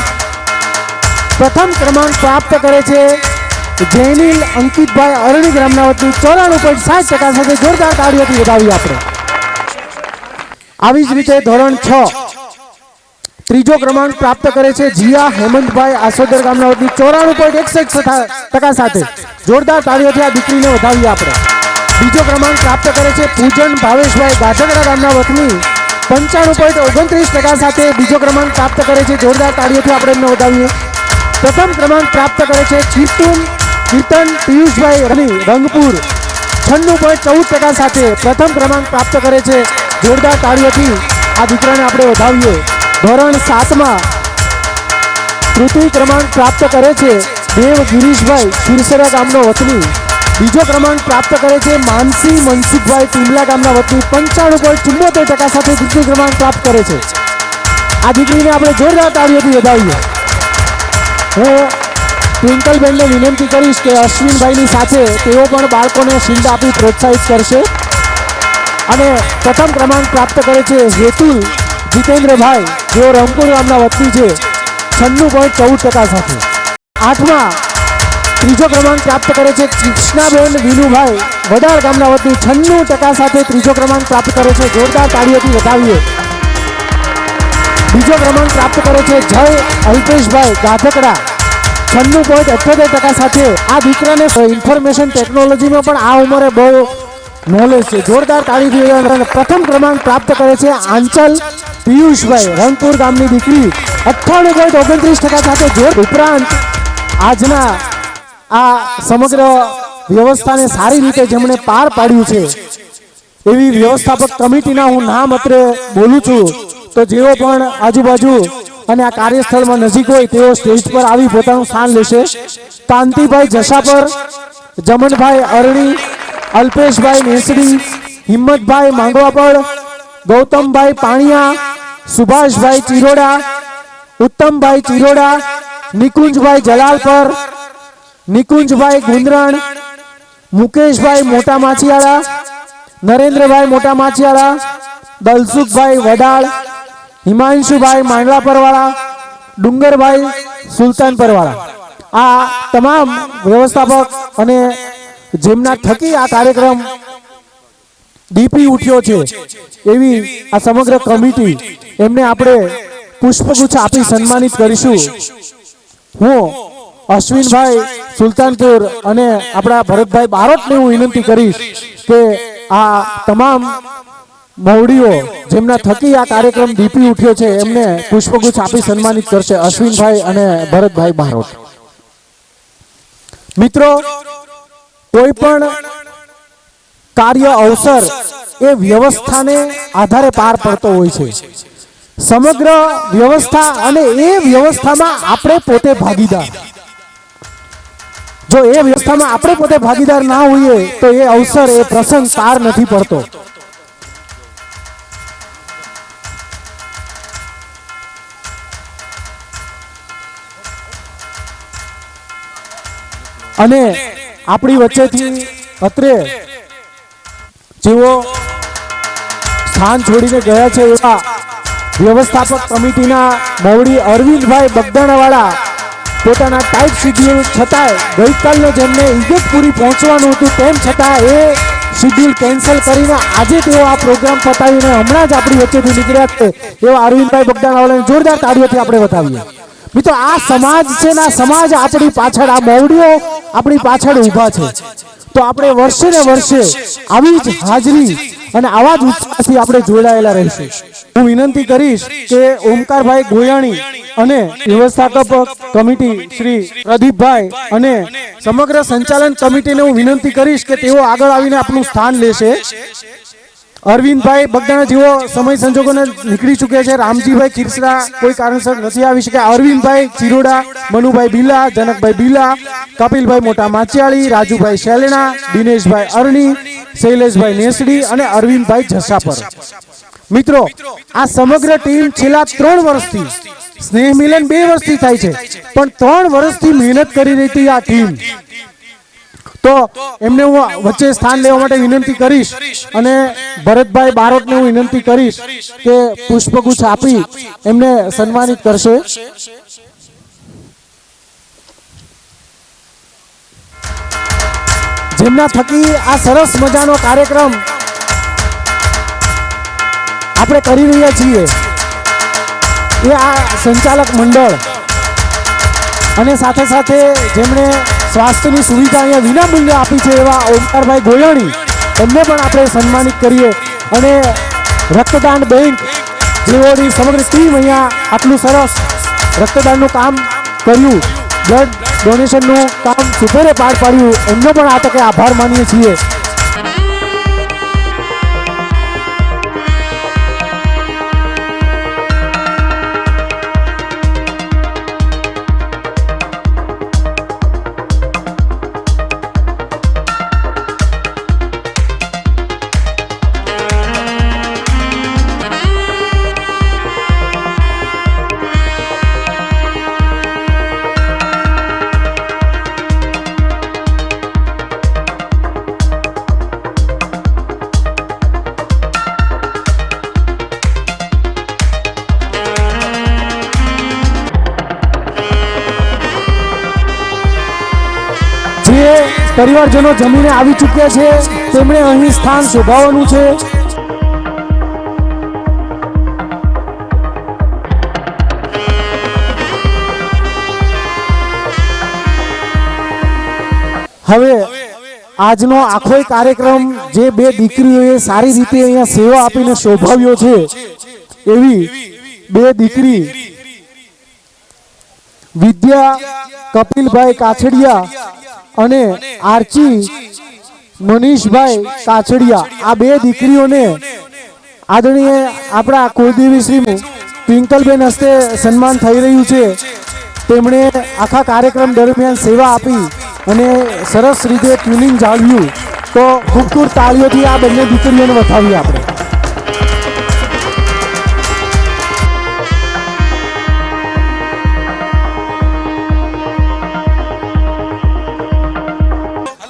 પ્રથમ ક્રમાંક પ્રાપ્ત કરે છે જૈનિલ અંકિતભાઈ અરણી ગ્રામના વતની 94.60% સાથે જોરદાર તાળીઓથી વધાવી આપણે. આવી જ રીતે ધોરણ 6 ત્રીજો ક્રમાંક પ્રાપ્ત કરે છે જીયા હેમંતભાઈ આસોદર ગામના વતની 94.61% સાથે જોરદાર તાળીઓથી આ દીકરીને વધાવીએ આપણે. બીજો ક્રમાંક પ્રાપ્ત કરે છે પૂજન ભાવેશભાઈ ગાજગડા ગામના વતની 95.29% સાથે બીજો ક્રમાંક પ્રાપ્ત કરે છે. જોરદાર તાળીઓથી આપણે એમને વધાવીએ. પ્રથમ ક્રમાંક પ્રાપ્ત કરે છે કીર્તન પિયુષભાઈ રંગપુર 96.14% સાથે પ્રથમ ક્રમાંક પ્રાપ્ત કરે છે. જોરદાર તાળીઓથી આ દીકરાને આપણે વધાવીએ. ધોરણ 7માં તૃતીય ક્રમાંક પ્રાપ્ત કરે છે દેવ ગિરીશભાઈ ખીરસરા ગામનો વતની. બીજો ક્રમાંક પ્રાપ્ત કરે છે માનસી મનસુખભાઈ ટીમલા ગામના વતની 95.74% સાથે તૃતીય ક્રમાંક પ્રાપ્ત કરે છે. આ દીકરીને આપણે જોરદાર તાળીઓથી વધાવીએ. હું ટ્વિંકલબેનને વિનંતી કરીશ કે અશ્વિનભાઈની સાથે તેઓ પણ બાળકોને શિલ્ડ આપી પ્રોત્સાહિત કરશે. અને પ્રથમ ક્રમાંક પ્રાપ્ત કરે છે હેતુલ જીતેન્દ્રભાઈ, જેઓ રંગપુર ગામના વતની છે 96.14% સાથે. 8માં ત્રીજો ક્રમાંક પ્રાપ્ત કરે છે કૃષ્ણાબેન વિનુભાઈ વડાળ ગામના વતની 96% સાથે ત્રીજો ક્રમાંક પ્રાપ્ત કરે છે. જોરદાર તાળીઓથી વધાવીએ. બીજો ક્રમાંક પ્રાપ્ત કરે છે જય અલ્પેશભાઈ ગાધકડા 96.78% સાથે. આ દીકરાને ઇન્ફોર્મેશન ટેકનોલોજીમાં પણ આ ઉંમરે બહુ નોલેજ છે. જોરદાર તાળીથી પ્રથમ ક્રમાંક પ્રાપ્ત કરે છે આંચલ પિયુષભાઈ રંગપુર ગામની દીકરી 98.29% સાથે. ઉપરાંત આજના આ સમગ્ર વ્યવસ્થાને સારી રીતે જેમણે પાર પાડ્યું છે એવી વ્યવસ્થાપક કમિટીના હું નામ અત્રે બોલું છું. તો જેઓ પણ આજુબાજુ અને આ કાર્યસ્થળમાં નજીક હોય તેઓ સ્ટેજ પર આવી પોતાનું સ્થાન લેશે. કાંતિભાઈ જશાપર, જમનભાઈ અરણી, અલ્પેશભાઈ નેસડી, હિંમતભાઈ માંગવાપડ, ગૌતમભાઈ પાણીયા, સુભાષભાઈ ચિરોડા, ઉત્તમભાઈ ચિરોડા, નિકુંજભાઈ જલાલપર, નિકુંજભાઈ ગુંદરણ, મુકેશભાઈ મોટા માછિયાળા, નરેન્દ્રભાઈ મોટા માછિયાળા, દલસુખભાઈ વડાળ, હિમાંશુભાઈ માંડલાપરવાળા, ડુંગરભાઈ સુલતાનપરવાળા. આ તમામ વ્યવસ્થાપક અને જેમના થકી આ કાર્યક્રમ દીપી ઉઠ્યો છે એવી આ સમગ્ર કમિટી એમને આપણે પુષ્પગુચ્છ આપી સન્માનિત કરીશું. હું અશ્વિનભાઈ સુલતાનપુર અને આપણા ભરતભાઈ બારોટને હું વિનંતી કરીશ કે આ તમામ મવડીઓ જેમના થકી આ કાર્યક્રમ દીપી ઉઠ્યો છે એમને પુષ્પગુચ્છ આપી સન્માનિત કરશે. અશ્વિનભાઈ અને ભરતભાઈ બારોટ. મિત્રો, કોઈ પણ કાર્ય અવસર એ વ્યવસ્થાને આધારે પાર પડતો હોય છે. સમગ્ર વ્યવસ્થા અને એ વ્યવસ્થામાં આપણે પોતે ભાગીદાર. જો એ વ્યવસ્થામાં આપણે પોતે ભાગીદાર ના હોઈએ તો એ અવસર એ પ્રસંગ પાર નથી પડતો. અને આપણી વચ્ચેથી અત્રે જેઓ સ્થાન છોડીને ગયા છે એવા વ્યવસ્થાપક કમિટીના મવડી અરવિંદભાઈ બગદાણાવાળા પોતાના ટાઈટ શિડ્યુલ છતાંય ગઈકાલને જેમને ઇગતપુરી પહોંચવાનું હતું તેમ છતાં એ શિડ્યુલ કેન્સલ કરીને આજે તેઓ આ પ્રોગ્રામ પતાવીને હમણાં જ આપણી વચ્ચેથી નીકળ્યા છે એવા અરવિંદભાઈ બગદાણાવાળાને જોરદાર તાળીઓથી આપણે બતાવીએ. મિત્રો, આ સમાજ છે ને આ સમાજ આપણી પાછળ, આ મવડીઓ આપણી પાછળ ઊભા છે. તો આપણે વર્ષે ને વર્ષે આવી જ હાજરી અને આવા જ ઉત્સાહથી આપણે જોડાયેલા રહીશું. હું વિનંતી કરીશ કે ઓમકારભાઈ ગોયાણી અને વ્યવસ્થાપક કમિટી શ્રી પ્રદીપભાઈ અને સમગ્ર સંચાલન કમિટીને હું વિનંતી કરીશ કે તેઓ આગળ આવીને આપનું સ્થાન લેશે. અરવિંદભાઈ બગદાણા જેવો સમય સંજોગોને નીકળી ચૂક્યા છે. રામજીભાઈ ખીરસરા કોઈ કારણસર નથી આવી શક્યા. અરવિંદભાઈ ચિરોડા, મનુભાઈ બિલા, જનકભાઈ બિલા, કપિલભાઈ મોટા માચિયાળી, રાજુભાઈ શેલણા, દિનેશભાઈ અરણી, શૈલેષભાઈ નેસડી અને અરવિંદભાઈ જસાપર. મિત્રો, આ સમગ્ર ટીમ છેલ્લા 3 વર્ષથી, સ્નેહ મિલન 2 વર્ષથી થાય છે પણ 3 વર્ષથી મહેનત કરી રહી હતી આ ટીમ. તો એમને હું વચ્ચે સ્થાન લેવા માટે વિનંતી કરીશ અને ભરતભાઈ બારોટને હું વિનંતી કરીશ કે પુષ્પગુચ્છ આપી એમને સન્માનિત કરશે. જેમના થકી આ સરસ મજાનો કાર્યક્રમ આપણે કરી રહ્યા છીએ એ આ સંચાલક મંડળ અને સાથે સાથે જેમણે સ્વાસ્થ્યની સુવિધા અહીંયા વિનામૂલ્ય આપી છે એવા ઓમકારભાઈ ગોયાણી, એમને પણ આપણે સન્માનિત કરીએ. અને રક્તદાન બેંક જેઓની સમગ્ર ટીમ અહીંયા આટલું સરસ રક્તદાનનું કામ કર્યું, બ્લડ ડોનેશનનું કામ સુપેરે પાર પાડ્યું, એમનો પણ આ તકે આભાર માનીએ છીએ. પરિવારજનો જમીને આવી ચૂક્યા છે તેમણે અહીં સ્થાન શોભાવવાનું છે. હવે આજનો આખો કાર્યક્રમ જે બે દીકરીઓએ સારી રીતે અહીંયા સેવા આપીને શોભાવ્યો છે એવી બે દીકરી વિદ્યા કપિલભાઈ કાછડિયા અને આર્ચી મનીષભાઈ કાછડિયા, આ બે દીકરીઓને આદરણીય આપણા કુળદેવી શ્રી ટ્વિંકલબેન હસ્તે સન્માન થઈ રહ્યું છે. તેમણે આખા કાર્યક્રમ દરમિયાન સેવા આપી અને સરસ રીતે ટ્યુનિંગ જાળવ્યું. તો ખૂબ ખૂબ તાળીઓથી આ બંને દીકરીઓને વધાવીએ આપણે.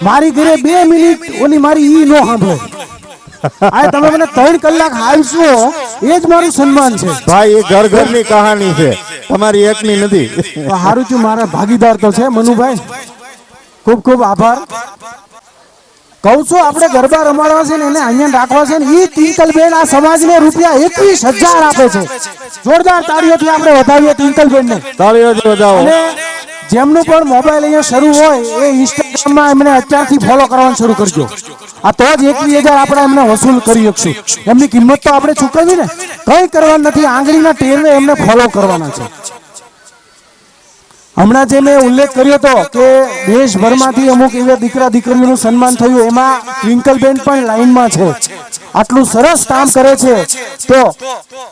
મારી ઘરે 2 મિનિટ ઓલી મારી ઈ નો સાંભળે. આ તમે મને 3 કલાક હાલશો એ જ મારું સન્માન છે ભાઈ. એ ઘર ઘરની કહાની છે, તમારી એકની નથી. સારું છું, મારા ભાગીદાર તો છે મનુભાઈ. ખૂબ ખૂબ આભાર. કહું છું આપણે ગરબા રમાડવા છે ને એને અહીંયા રાખવા છે ને ઈ ટ્વિંકલબેન આ સમાજને રૂપિયા 21,000 આપે છે. જોરદાર તાળીઓથી આપણે વધાવીએ ટ્વિંકલબેનને. તાળીઓથી વધાવો. અને જેમનું પણ મોબાઈલ અહીંયા શરૂ હોય એ ઇન્સ્ટાગ્રામમાં એમને અત્યારથી ફોલો કરવાનું શરૂ કરજો. આ તો જ 21,000 આપણે એમને વસૂલ કરી શકશું. એમની કિંમત તો આપણે ચૂકવવી ને, કંઈ કરવાનું નથી. આંગળીના ટેરવે એમને ફોલો કરવાના છે. હમણાં જે મેં ઉલ્લેખ કર્યો હતો કે દેશભરમાંથી અમુક એવા દીકરા દીકરીઓનું સન્માન થયું, એમાં ટ્વિંકલબેન પણ લાઈનમાં છે. આટલું સરસ કામ કરે છે તો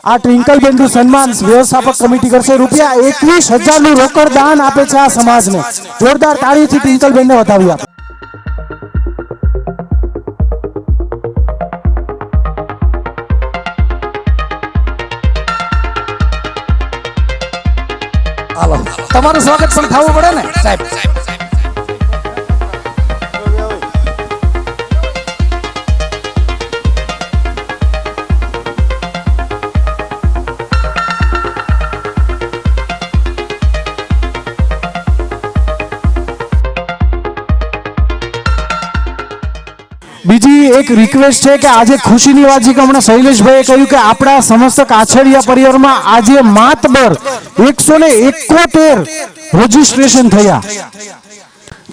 આ ટ્વિંકલબેનનું સન્માન વ્યવસ્થાપક કમિટી કરશે. રૂપિયા 21,000નું રોકડ દાન આપે છે આ સમાજને. જોરદાર તાળીથી ટ્વિંકલબેનને વધાવી આપે. તમારું સ્વાગત પણ થવું પડે ને સાહેબ. બીજી એક રિક્વેસ્ટ છે કે આજે ખુશીની વાત છે કે હમણાં શૈલેષભાઈએ કહ્યું કે આપણા સમસ્ત કાછડિયા પરિવારમાં આજે માતબર 171 રજીસ્ટ્રેશન થયા.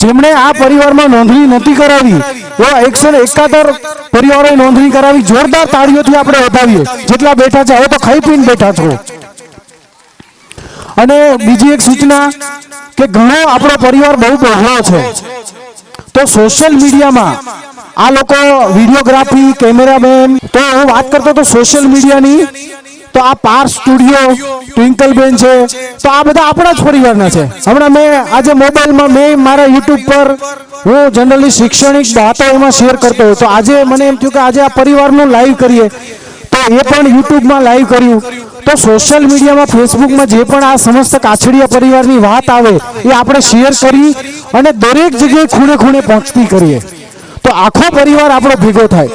જેમણે આ પરિવારમાં નોંધણી નથી કરાવી એવા 171 પરિવારોએ નોંધણી કરાવી. જોરદાર તાળીઓથી આપણે વધાવીએ. જેટલા બેઠા છે હવે તો ખાઈ પીને બેઠા છો. અને બીજી એક સૂચના કે ઘણો આપણો પરિવાર બહુ બહોળો છે તો સોશિયલ મીડિયામાં આ લોકો વિડીયોગ્રાફી કેમેરામેન, તો હું વાત કરતો તો સોશિયલ મીડિયાની, તો આ પાર સ્ટુડિયો ટ્વિંકલબેન છે, તો આ બધા આપણા જ પરિવારના છે. હમણાં મેં આજે મોબાઈલમાં મેં મારા યુટ્યુબ પર હું જનરલી શૈક્ષણિક વાતો એમાં શેર કરતો હોય, તો આજે મને એમ થયું કે આજે આ પરિવારનું લાઈવ કરીએ, તો એ પણ યુટ્યુબમાં લાઈવ કર્યું. તો સોશિયલ મીડિયામાં ફેસબુકમાં જે પણ આ સમસ્ત કાછડિયા પરિવારની વાત આવે એ આપણે શેર કરી અને દરેક જગ્યાએ ખૂણે ખૂણે પહોંચતી કરીએ તો આખો પરિવાર આપણો ભેગો થાય.